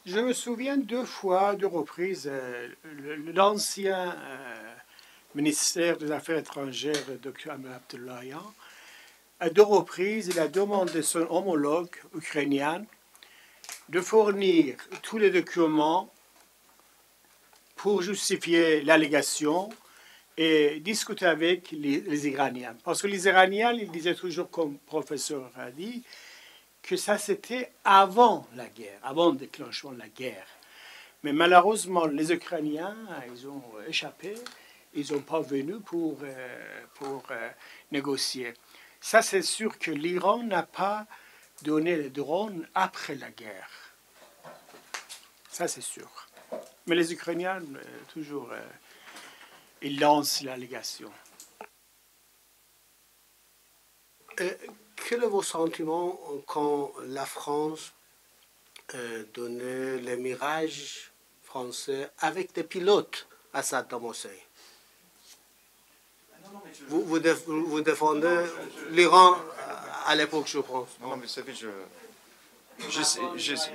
Je me souviens deux reprises, l'ancien ministère des Affaires étrangères, Dr. Amir Abdullahian, à deux reprises, il a demandé à son homologue ukrainien de fournir tous les documents pour justifier l'allégation et discuter avec les Iraniens. Parce que les Iraniens, ils disaient toujours, comme le professeur a dit, que ça c'était avant la guerre, avant le déclenchement de la guerre. Mais malheureusement, les Ukrainiens, ils ont échappé, ils sont pas venus pour négocier. Ça, c'est sûr que l'Iran n'a pas donné les drones après la guerre. Ça, c'est sûr. Mais les Ukrainiens, toujours, ils lancent l'allégation. Quel est vos sentiments quand la France donnait les Mirages français avec des pilotes à Saddam Hussein? Vous défendez l'Iran à l'époque, je pense. Non, mais vous savez,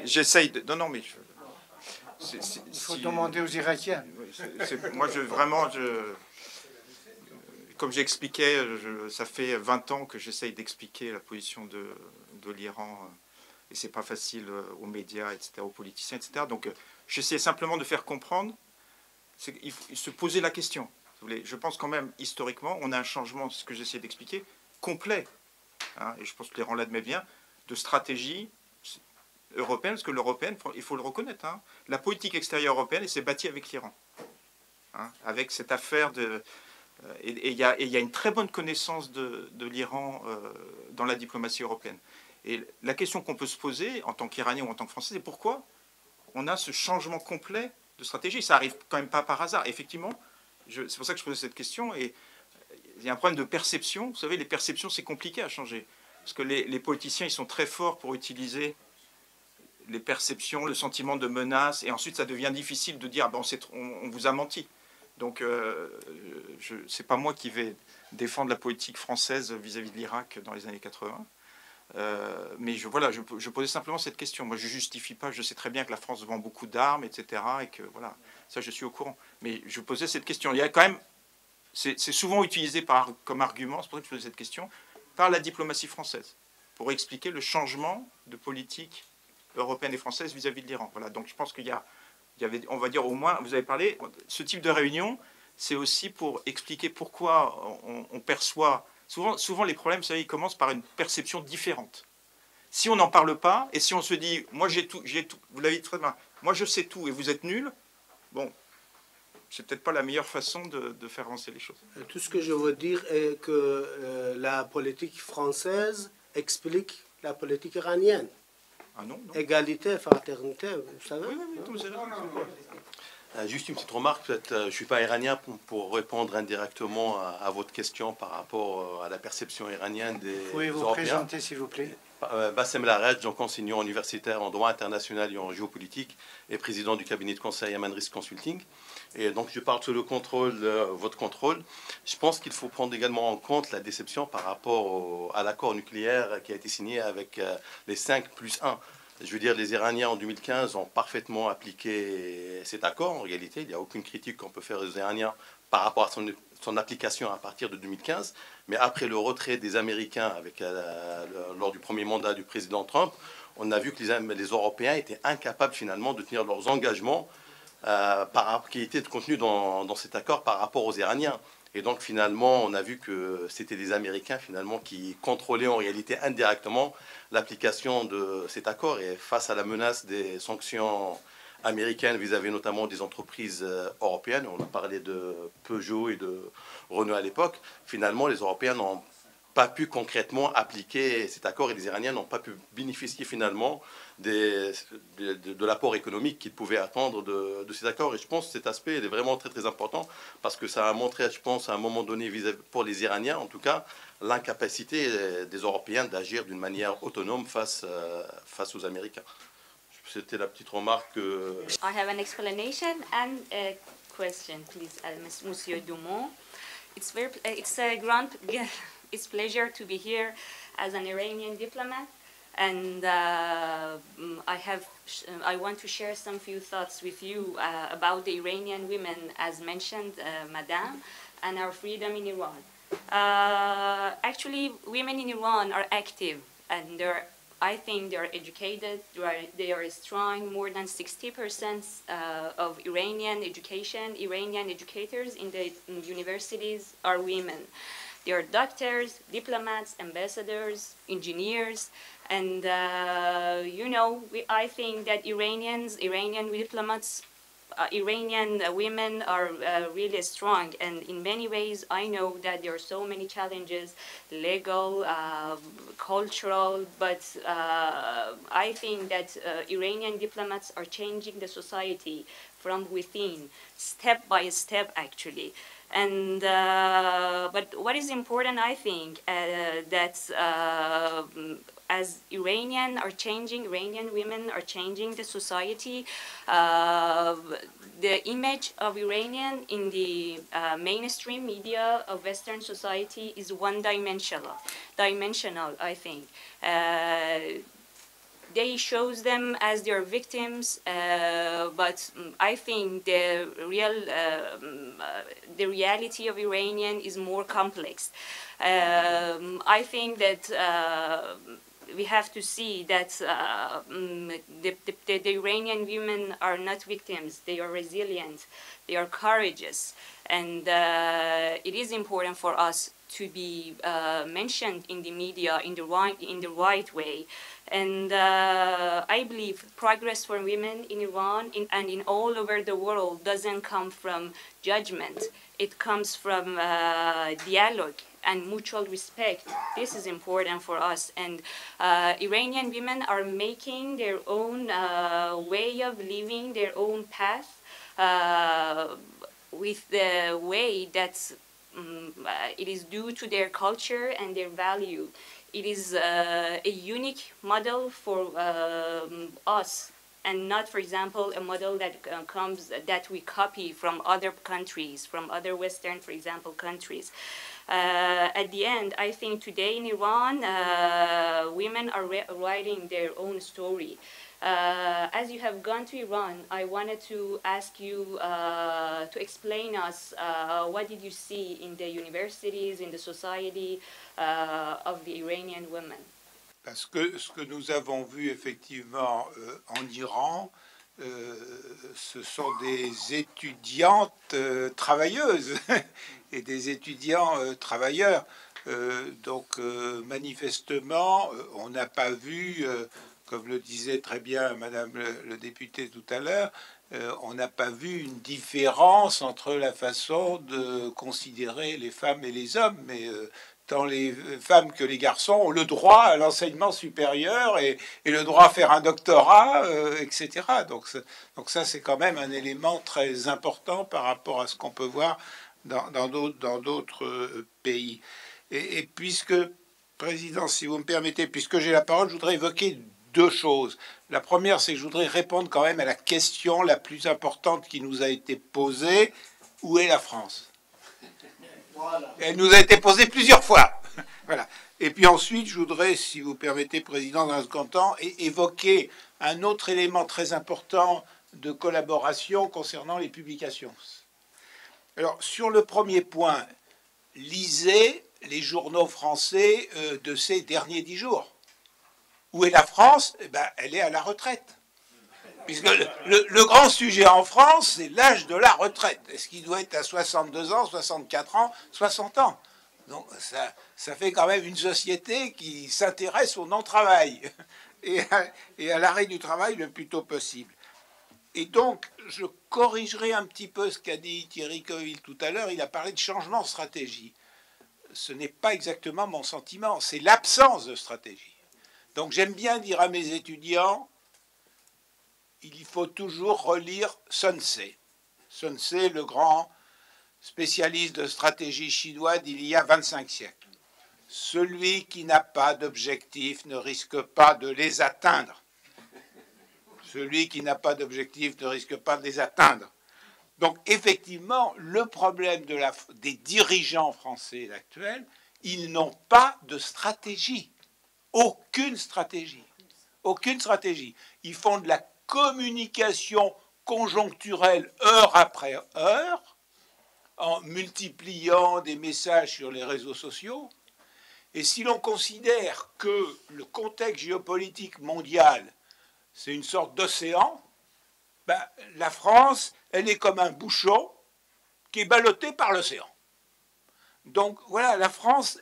j'essaye de... Non, mais... Il faut demander aux Irakiens. Moi, comme j'expliquais, ça fait 20 ans que j'essaye d'expliquer la position de l'Iran, et c'est pas facile aux médias, etc., aux politiciens, etc. Donc, j'essaie simplement de faire comprendre, il faut se poser la question. Je pense quand même, historiquement, on a un changement, ce que j'essaie d'expliquer, complet, hein, et je pense que l'Iran l'admet bien, de stratégie européenne, parce que l'européenne, il faut le reconnaître, hein, la politique extérieure européenne, elle s'est bâtie avec l'Iran, hein, avec cette affaire de... Et il y a une très bonne connaissance de l'Iran dans la diplomatie européenne. Et la question qu'on peut se poser, en tant qu'Iranien ou en tant que Français, c'est pourquoi on a ce changement complet de stratégie. Ça n'arrive quand même pas par hasard. Effectivement, c'est pour ça que je posais cette question. Et il y a un problème de perception. Vous savez, les perceptions, c'est compliqué à changer. Parce que les politiciens, ils sont très forts pour utiliser les perceptions, le sentiment de menace. Et ensuite, ça devient difficile de dire ah ben, on vous a menti. Donc, ce n'est pas moi qui vais défendre la politique française vis-à-vis de l'Irak dans les années 80. Mais je posais simplement cette question. Moi, je ne justifie pas. Je sais très bien que la France vend beaucoup d'armes, etc. Et que, voilà, ça, je suis au courant. Mais je posais cette question. Il y a quand même... C'est souvent utilisé comme argument, c'est pour ça que je posais cette question, par la diplomatie française, pour expliquer le changement de politique européenne et française vis-à-vis de l'Iran. Voilà, donc je pense qu'il y avait, on va dire au moins, vous avez parlé, ce type de réunion, c'est aussi pour expliquer pourquoi on perçoit... Souvent, les problèmes, vous savez, ils commencent par une perception différente. Si on n'en parle pas, et si on se dit, moi j'ai tout, vous l'avez dit très bien, moi je sais tout et vous êtes nuls, bon, c'est peut-être pas la meilleure façon de faire avancer les choses. Tout ce que je veux dire est que la politique française explique la politique iranienne. Ah non, non. Égalité, fraternité, vous savez. Oui, juste une petite remarque, peut-être, je ne suis pas iranien pour répondre indirectement à votre question par rapport à la perception iranienne des Européens. Pouvez-vous présenter, s'il vous plaît? Bassem Larej, donc enseignant universitaire en droit international et en géopolitique et président du cabinet de conseil Aman Risk Consulting. Et donc je parle sous le contrôle, votre contrôle. Je pense qu'il faut prendre également en compte la déception par rapport à l'accord nucléaire qui a été signé avec les 5+1. Je veux dire, les Iraniens en 2015 ont parfaitement appliqué cet accord. En réalité, il n'y a aucune critique qu'on peut faire aux Iraniens par rapport à son application à partir de 2015. Mais après le retrait des Américains lors du premier mandat du président Trump, on a vu que les Européens étaient incapables finalement de tenir leurs engagements qui étaient contenus dans cet accord par rapport aux Iraniens. Et donc finalement, on a vu que c'était les Américains finalement qui contrôlaient en réalité indirectement l'application de cet accord. Et face à la menace des sanctions américaines vis-à-vis notamment des entreprises européennes, on a parlé de Peugeot et de Renault à l'époque, finalement les Européens n'ont pas pu concrètement appliquer cet accord et les Iraniens n'ont pas pu bénéficier finalement de l'apport économique qu'ils pouvaient attendre de ces accords. Et je pense que cet aspect est vraiment très très important parce que ça a montré, je pense, à un moment donné, pour les Iraniens en tout cas, l'incapacité des Européens d'agir d'une manière autonome face aux Américains. C'était la petite remarque. I have an explanation and a question, please, Monsieur Dumont. It's a pleasure to be here as an Iranian diplomat, and I want to share some few thoughts with you about the Iranian women, as mentioned, Madame, and our freedom in Iran. Actually, women in Iran are active, and they're I think they are educated, they are strong. More than 60% of Iranian educators in the universities are women. They are doctors, diplomats, ambassadors, engineers, and I think that Iranian diplomats, Iranian women are really strong, and in many ways I know that there are so many challenges, legal, cultural, but I think that Iranian diplomats are changing the society from within, step by step actually. And but what is important, I think, that as Iranian women are changing the society, the image of Iranian in the mainstream media of Western society is one-dimensional, I think. They shows them as their victims, but I think the reality of Iranian is more complex. I think that we have to see that the Iranian women are not victims. They are resilient. They are courageous, and it is important for us to be mentioned in the media in the right way. And I believe progress for women in Iran and in all over the world doesn't come from judgment. It comes from dialogue and mutual respect. This is important for us. And Iranian women are making their own way of living, their own path, with the way that it is due to their culture and their value. It is a unique model for us, and not, for example, a model that we copy from other countries, from other Western, for example, countries. At the end, I think today in Iran, women are writing their own story. As you have gone to Iran, I wanted to ask you to explain us what did you see in the universities, in the society of the Iranian women. Parce que ce que nous avons vu effectivement en Iran, ce sont des étudiantes travailleuses et des étudiants travailleurs. Donc manifestement, on n'a pas vu, comme le disait très bien Madame le député tout à l'heure, on n'a pas vu une différence entre la façon de considérer les femmes et les hommes, mais tant les femmes que les garçons ont le droit à l'enseignement supérieur et le droit à faire un doctorat, etc. Donc ça, c'est quand même un élément très important par rapport à ce qu'on peut voir dans d'autres pays. Et puisque, Président, si vous me permettez, puisque j'ai la parole, je voudrais évoquer deux choses. La première, c'est que je voudrais répondre quand même à la question la plus importante qui nous a été posée. Où est la France ? Voilà. Elle nous a été posée plusieurs fois. Voilà. Et puis ensuite, je voudrais, si vous permettez, Président, dans un second temps, évoquer un autre élément très important de collaboration concernant les publications. Alors, sur le premier point, lisez les journaux français de ces derniers 10 jours. Où est la France ? Eh ben, elle est à la retraite. Puisque le grand sujet en France, c'est l'âge de la retraite. Est-ce qu'il doit être à 62 ans, 64 ans, 60 ans ? Donc ça fait quand même une société qui s'intéresse au non-travail et à l'arrêt du travail le plus tôt possible. Et donc, je corrigerai un petit peu ce qu'a dit Thierry Coville tout à l'heure. Il a parlé de changement de stratégie. Ce n'est pas exactement mon sentiment, c'est l'absence de stratégie. Donc j'aime bien dire à mes étudiants, il faut toujours relire Sun Tse. Sun Tse, le grand spécialiste de stratégie chinoise d'il y a 25 siècles. Celui qui n'a pas d'objectif ne risque pas de les atteindre. Celui qui n'a pas d'objectif ne risque pas de les atteindre. Donc effectivement, le problème des dirigeants français actuels, ils n'ont pas de stratégie. Aucune stratégie. Aucune stratégie. Ils font de la communication conjoncturelle heure après heure, en multipliant des messages sur les réseaux sociaux. Et si l'on considère que le contexte géopolitique mondial, c'est une sorte d'océan, ben, la France, elle est comme un bouchon qui est ballotté par l'océan. Donc voilà, la France,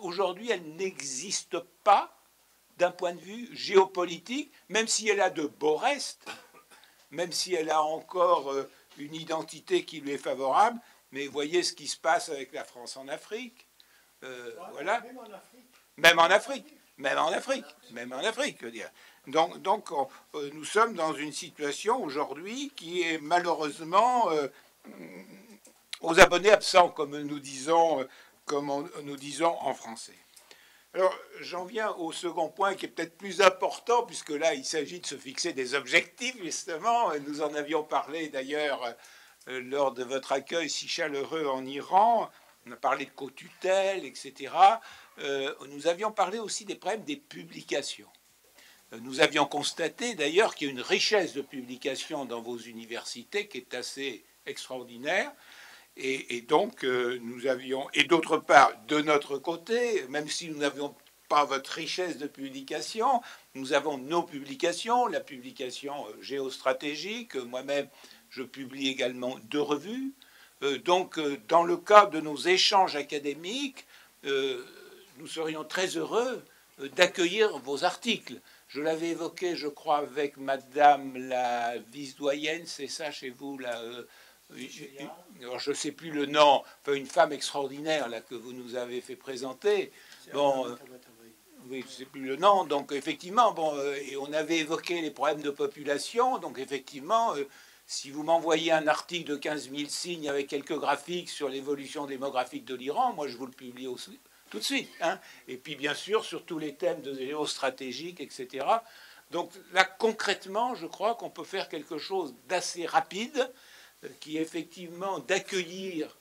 aujourd'hui, elle n'existe pas d'un point de vue géopolitique, même si elle a de beaux restes, même si elle a encore une identité qui lui est favorable, mais voyez ce qui se passe avec la France en Afrique. Voilà. Même en Afrique. Même en Afrique. Même en Afrique, je veux dire. Donc nous sommes dans une situation aujourd'hui qui est malheureusement aux abonnés absents, comme nous disons en français. Alors, j'en viens au second point qui est peut-être plus important, puisque là, il s'agit de se fixer des objectifs, justement. Nous en avions parlé d'ailleurs lors de votre accueil si chaleureux en Iran. On a parlé de co-tutelle, etc. Nous avions parlé aussi des problèmes des publications. Nous avions constaté d'ailleurs qu'il y a une richesse de publications dans vos universités qui est assez extraordinaire. Et donc, nous avions, et d'autre part, de notre côté, même si nous n'avions pas votre richesse de publications, nous avons nos publications, la publication géostratégique. Moi-même, je publie également 2 revues. Donc, dans le cadre de nos échanges académiques, nous serions très heureux d'accueillir vos articles. Je l'avais évoqué, je crois, avec Madame la vice-doyenne, c'est ça chez vous, là alors, je ne sais plus le nom, enfin, une femme extraordinaire là, que vous nous avez fait présenter. Bon, oui, je ne sais plus le nom. Donc, effectivement, bon, et on avait évoqué les problèmes de population. Donc, effectivement, si vous m'envoyez un article de 15 000 signes avec quelques graphiques sur l'évolution démographique de l'Iran, moi, je vous le publie aussi, tout de suite. Hein. Et puis, bien sûr, sur tous les thèmes de géostratégique, etc. Donc, là, concrètement, je crois qu'on peut faire quelque chose d'assez rapide, qui est effectivement d'accueillir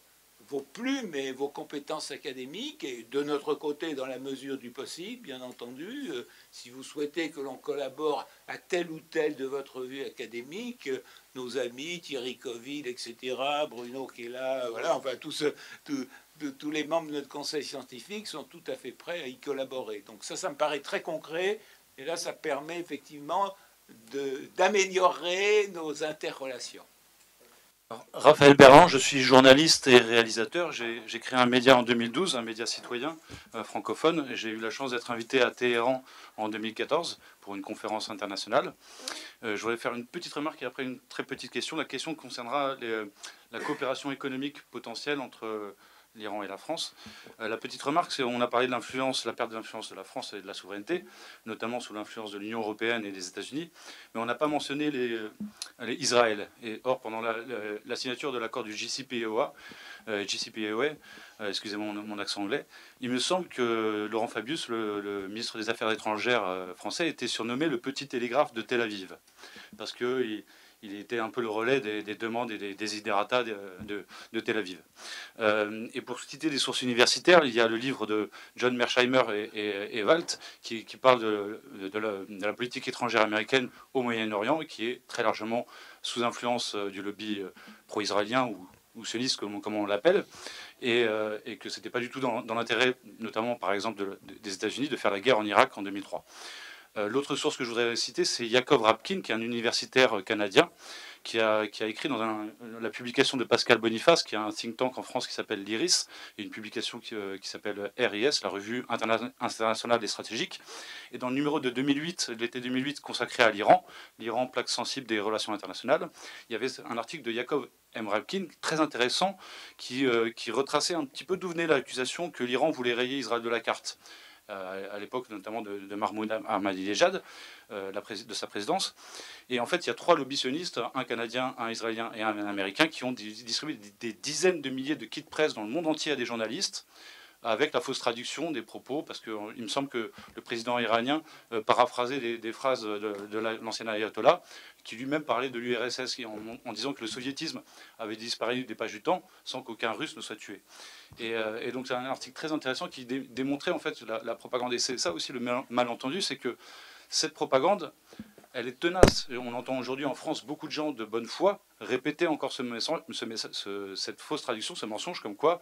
vos plumes et vos compétences académiques, et de notre côté, dans la mesure du possible, bien entendu, si vous souhaitez que l'on collabore à tel ou tel de votre revue académique, nos amis, Thierry Coville, etc., Bruno qui est là, voilà, enfin, tous les membres de notre conseil scientifique sont tout à fait prêts à y collaborer. Donc ça me paraît très concret, et là, ça permet effectivement d'améliorer nos interrelations. Raphaël Berland, je suis journaliste et réalisateur. J'ai créé un média en 2012, un média citoyen francophone. J'ai eu la chance d'être invité à Téhéran en 2014 pour une conférence internationale. Je voudrais faire une petite remarque et après une très petite question. La question concernera la coopération économique potentielle entre l'Iran et la France. La petite remarque, c'est qu'on a parlé de l'influence, la perte d'influence de la France et de la souveraineté, notamment sous l'influence de l'Union européenne et des États-Unis, mais on n'a pas mentionné les Israël. Et or, pendant la signature de l'accord du JCPOA, excusez-moi mon accent anglais, il me semble que Laurent Fabius, le ministre des Affaires étrangères français, était surnommé le petit télégraphe de Tel Aviv, parce que il était un peu le relais des demandes et des desiderata de Tel Aviv. Et pour citer des sources universitaires, il y a le livre de John Mearsheimer et Walt qui parle de la politique étrangère américaine au Moyen-Orient et qui est très largement sous influence du lobby pro-israélien ou sioniste, comme on l'appelle, et que ce n'était pas du tout dans l'intérêt, notamment par exemple des États-Unis, de faire la guerre en Irak en 2003. L'autre source que je voudrais citer, c'est Yaakov Rapkin, qui est un universitaire canadien, qui a écrit dans la publication de Pascal Boniface, qui a un think tank en France qui s'appelle l'IRIS, et une publication qui s'appelle RIS, la revue internationale et stratégique. Et dans le numéro de 2008, l'été 2008, consacré à l'Iran, plaque sensible des relations internationales, il y avait un article de Yaakov M. Rapkin, très intéressant, qui retraçait un petit peu d'où venait l'accusation que l'Iran voulait rayer Israël de la carte. À l'époque notamment de Mahmoud Ahmadinejad, de sa présidence. Et en fait, il y a 3 lobbies sionistes, un Canadien, un Israélien et un Américain, qui ont distribué des dizaines de milliers de kits presse dans le monde entier à des journalistes, avec la fausse traduction des propos, parce qu'il me semble que le président iranien paraphrasait des phrases de l'ancien ayatollah, qui lui-même parlait de l'URSS en disant que le soviétisme avait disparu des pages du temps sans qu'aucun russe ne soit tué. Et donc c'est un article très intéressant qui démontrait en fait la propagande. Et c'est ça aussi le malentendu, c'est que cette propagande, elle est tenace. On entend aujourd'hui en France beaucoup de gens de bonne foi répéter encore cette fausse traduction, ce mensonge, comme quoi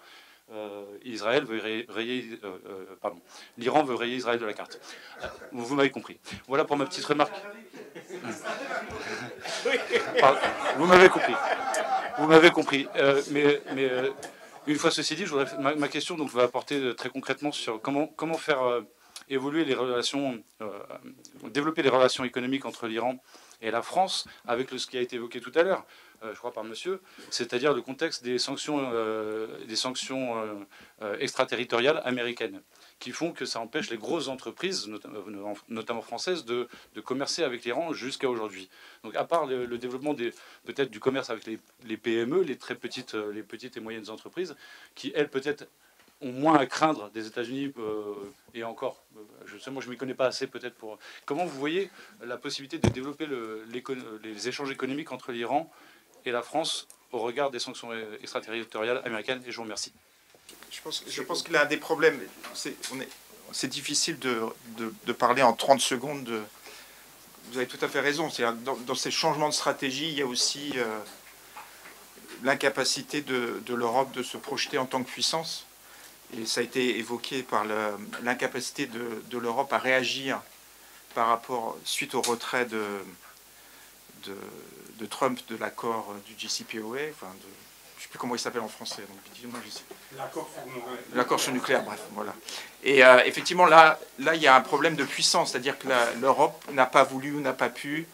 Israël veut rayer, l'Iran veut rayer Israël de la carte. Vous m'avez compris. Voilà pour ma petite remarque. Vous m'avez compris. Vous m'avez compris. Mais une fois ceci dit, ma question donc, va porter très concrètement sur comment faire évoluer les relations, développer les relations économiques entre l'Iran et la France, avec ce qui a été évoqué tout à l'heure, je crois par monsieur, c'est-à-dire le contexte des sanctions extraterritoriales américaines, qui font que ça empêche les grosses entreprises, notamment françaises, de commercer avec l'Iran jusqu'à aujourd'hui. Donc à part le développement peut-être du commerce avec les PME, les petites et moyennes entreprises, qui, elles, peut-être ont moins à craindre des États-Unis, et encore, je sais, moi je ne m'y connais pas assez peut-être pour... Comment vous voyez la possibilité de développer les échanges économiques entre l'Iran et la France au regard des sanctions extraterritoriales américaines? Et je vous remercie. Je pense que l'un des problèmes, c'est difficile de parler en 30 secondes. Vous avez tout à fait raison. Dans ces changements de stratégie, il y a aussi l'incapacité de l'Europe de se projeter en tant que puissance. Et ça a été évoqué par l'incapacité de l'Europe à réagir suite au retrait de Trump de l'accord du JCPOA, enfin je ne sais plus comment il s'appelle en français. L'accord sur le nucléaire, bref, voilà. Et effectivement, là, il y a un problème de puissance, c'est-à-dire que l'Europe n'a pas voulu ou n'a pas pu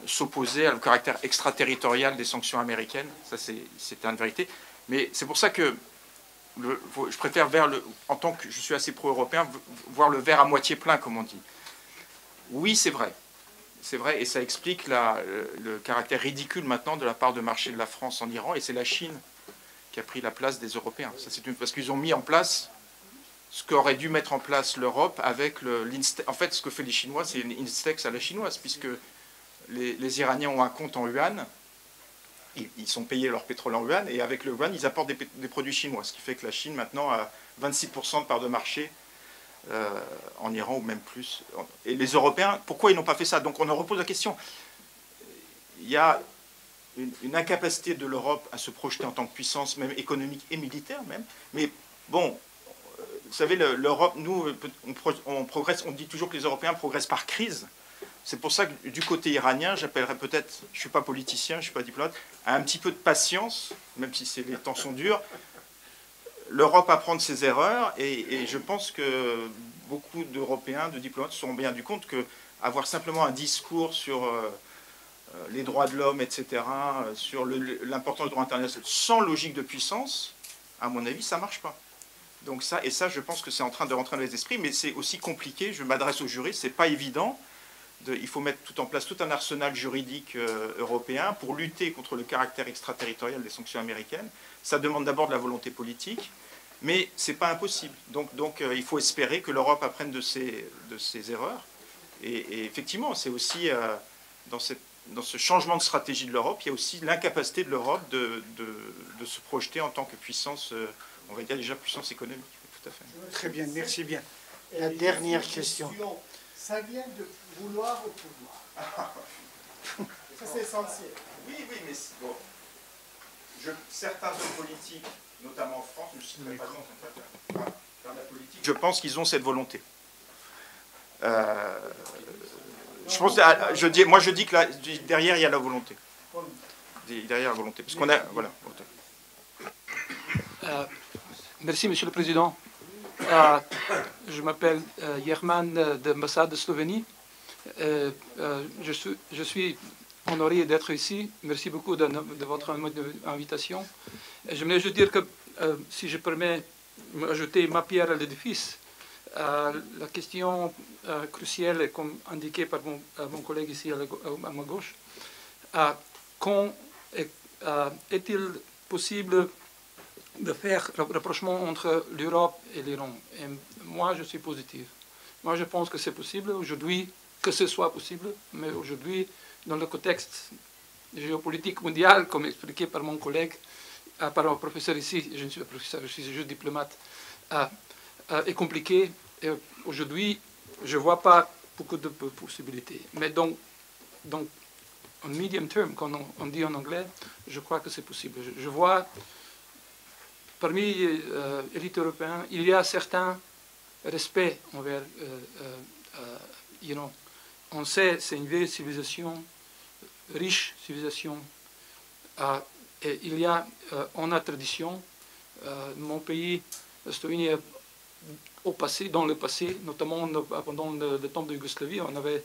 s'opposer au caractère extraterritorial des sanctions américaines. Ça, c'est une vérité. Mais c'est pour ça que je préfère, en tant que je suis assez pro-européen, voir le verre à moitié plein, comme on dit. Oui, c'est vrai. C'est vrai, et ça explique le caractère ridicule maintenant de la part de marché de la France en Iran, et c'est la Chine qui a pris la place des Européens. Parce qu'ils ont mis en place ce qu'aurait dû mettre en place l'Europe avec l'Instex. En fait, ce que fait les Chinois, c'est une Instex à la chinoise, puisque les Iraniens ont un compte en yuan, ils sont payés leur pétrole en yuan, et avec le yuan, ils apportent des produits chinois, ce qui fait que la Chine maintenant a 26% de part de marché en Iran, ou même plus. Et les Européens, pourquoi ils n'ont pas fait ça? Donc on en repose la question. Il y a une incapacité de l'Europe à se projeter en tant que puissance, même économique et militaire même. Mais bon, vous savez, l'Europe, nous, on progresse, on dit toujours que les Européens progressent par crise. C'est pour ça que du côté iranien, j'appellerais peut-être, je ne suis pas politicien, je ne suis pas diplomate, à un petit peu de patience, même si les temps sont durs. L'Europe apprend de ses erreurs, et je pense que beaucoup d'Européens, de diplomates, se sont bien rendu compte qu'avoir simplement un discours sur les droits de l'homme, etc., sur l'importance du droit international, sans logique de puissance, à mon avis, ça ne marche pas. Donc ça, je pense que c'est en train de rentrer dans les esprits, mais c'est aussi compliqué, je m'adresse aux juristes, ce n'est pas évident. Il faut mettre en place tout un arsenal juridique européen pour lutter contre le caractère extraterritorial des sanctions américaines. Ça demande d'abord de la volonté politique, mais ce n'est pas impossible. Donc il faut espérer que l'Europe apprenne de ses erreurs. Et effectivement, c'est aussi dans ce changement de stratégie de l'Europe, il y a aussi l'incapacité de l'Europe de se projeter en tant que puissance, on va dire déjà puissance économique. Tout à fait. Très bien, merci bien. La dernière question. Ça vient de vouloir au pouvoir. Ça, c'est essentiel. Oui, mais bon, certains hommes politiques, notamment en France, je ne citerai pas dans la politique, je pense qu'ils ont cette volonté. Je dis que derrière, il y a la volonté. Derrière la volonté. Parce qu'on a... Voilà. Merci, Monsieur le Président. Je m'appelle Yerman de l'ambassade de Slovénie. Je suis honoré d'être ici. Merci beaucoup de votre invitation. J'aimerais juste dire que, si je permets ajouter ma pierre à l'édifice, la question cruciale, comme indiqué par mon collègue ici à ma gauche, quand est-il possible de faire le rapprochement entre l'Europe et l'Iran? Et moi, je suis positif. Moi, je pense que c'est possible aujourd'hui, que ce soit possible, mais aujourd'hui, dans le contexte géopolitique mondial, comme expliqué par mon collègue, par mon professeur ici, je ne suis pas professeur, je suis juste diplomate, est compliqué. Et aujourd'hui, je ne vois pas beaucoup de possibilités. Mais donc en medium term, comme on dit en anglais, je crois que c'est possible. Je vois parmi l'élite européenne, il y a certains respect envers l'Iran. On sait, c'est une vieille civilisation, riche civilisation. Et il y a, on a tradition. Mon pays, la Slovénie, au passé, dans le passé, notamment pendant le temps de Yougoslavie, on avait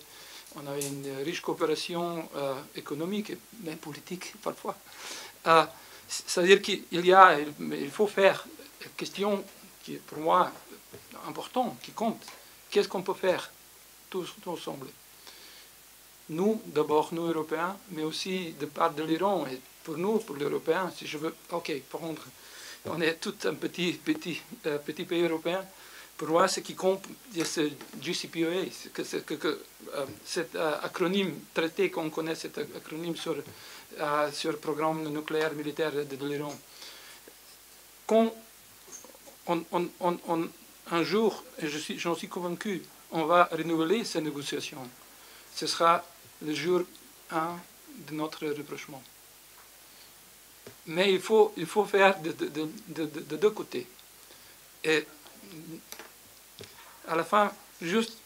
une riche coopération économique et même politique parfois. C'est-à-dire qu'il faut faire une question qui est pour moi importante, qui compte. Qu'est-ce qu'on peut faire tous ensemble? Nous, d'abord, nous Européens, mais aussi de part de l'Iran. Et pour nous, pour les Européens, si je veux, ok, prendre, on est tout un petit pays européen. Pour moi, ce qui compte, c'est JCPOA, cet acronyme traité qu'on connaît, cet acronyme sur le programme nucléaire militaire de l'Iran. Quand un jour, et j'en suis convaincu, on va renouveler ces négociations, ce sera le jour 1 de notre rapprochement. Mais il faut faire de deux côtés. Et à la fin, juste,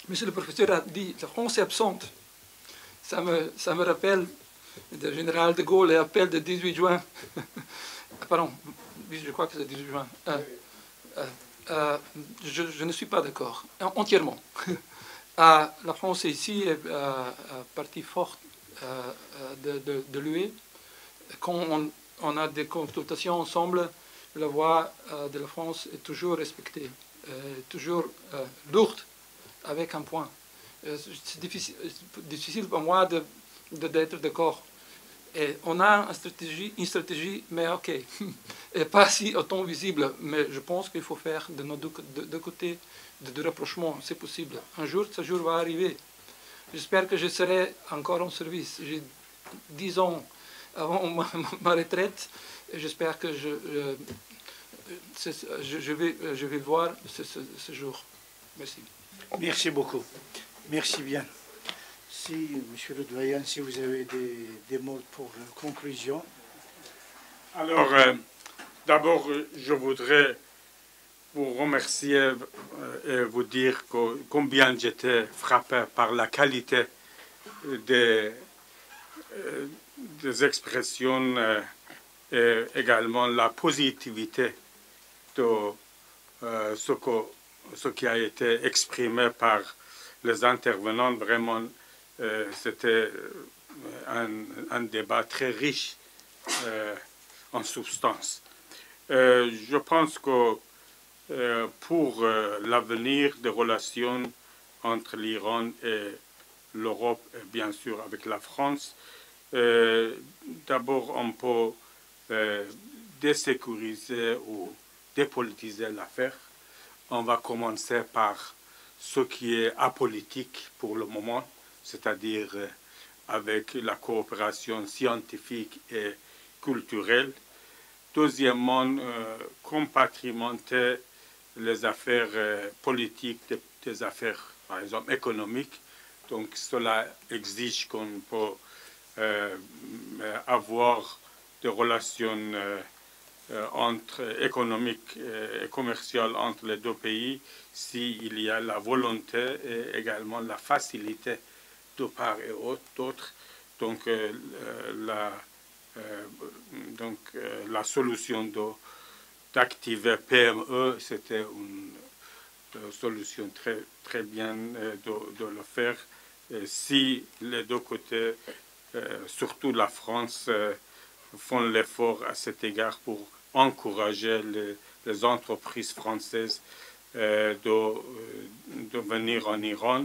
monsieur le professeur a dit, la France est absente. Ça me rappelle le général de Gaulle, l'appel du 18 juin. Pardon, je crois que c'est le 18 juin. Je ne suis pas d'accord, entièrement. La France est ici partie forte de l'UE. Quand on a des consultations ensemble, la voix de la France est toujours respectée, toujours lourde, avec un point. C'est difficile pour moi d'être d'accord. Et on a une stratégie, mais ok, et pas si autant visible, mais je pense qu'il faut faire de nos deux côtés de rapprochement, c'est possible. Un jour, ce jour va arriver. J'espère que je serai encore en service. J'ai 10 ans avant ma retraite, et j'espère que je vais voir ce jour. Merci. Merci beaucoup. Merci bien. Si, monsieur le doyen, si vous avez des mots pour la conclusion. Alors, d'abord, je voudrais vous remercier et vous dire combien j'étais frappé par la qualité des expressions et également la positivité de ce qui a été exprimé par les intervenants. Vraiment, c'était un débat très riche en substance. Je pense que pour l'avenir des relations entre l'Iran et l'Europe, et bien sûr avec la France, d'abord on peut désécuriser ou dépolitiser l'affaire. On va commencer par ce qui est apolitique pour le moment, c'est-à-dire avec la coopération scientifique et culturelle. Deuxièmement, compartimenter les affaires politiques des affaires, par exemple, économiques. Donc cela exige qu'on peut avoir des relations économiques et commerciales entre les deux pays s'il y a la volonté et également la facilité de part et d'autre. Donc, la solution d'activer PME, c'était une solution très bien de le faire. Si les deux côtés, surtout la France, font l'effort à cet égard pour encourager les entreprises françaises de venir en Iran.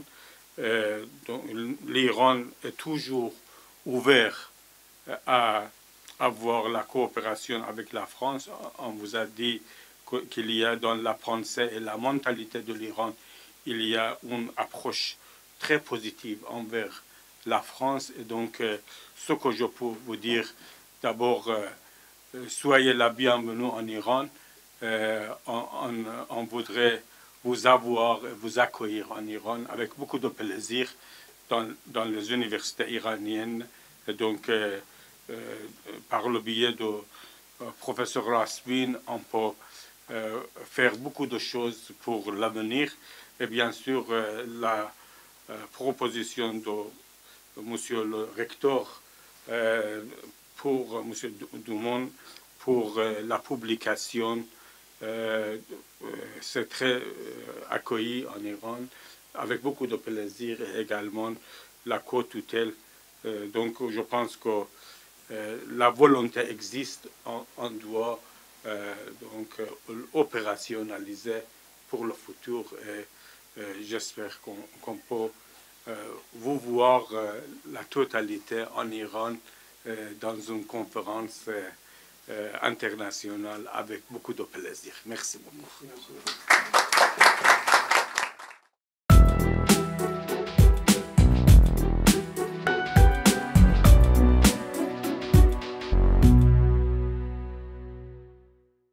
L'Iran est toujours ouvert à avoir la coopération avec la France. On vous a dit qu'il y a dans la pensée et la mentalité de l'Iran, il y a une approche très positive envers la France. Et donc, ce que je peux vous dire, d'abord, soyez la bienvenue en Iran. On voudrait vous avoir et vous accueillir en Iran avec beaucoup de plaisir dans les universités iraniennes. Et donc, par le biais de professeur Rasbin, on peut faire beaucoup de choses pour l'avenir. Et bien sûr, la proposition de monsieur le recteur pour monsieur Dumont pour la publication, c'est très accueilli en Iran avec beaucoup de plaisir, et également la co-tutelle. Donc je pense que la volonté existe, on doit donc opérationnaliser pour le futur, et j'espère qu'on peut vous voir la totalité en Iran dans une conférence internationale avec beaucoup de plaisir. Merci beaucoup. Merci.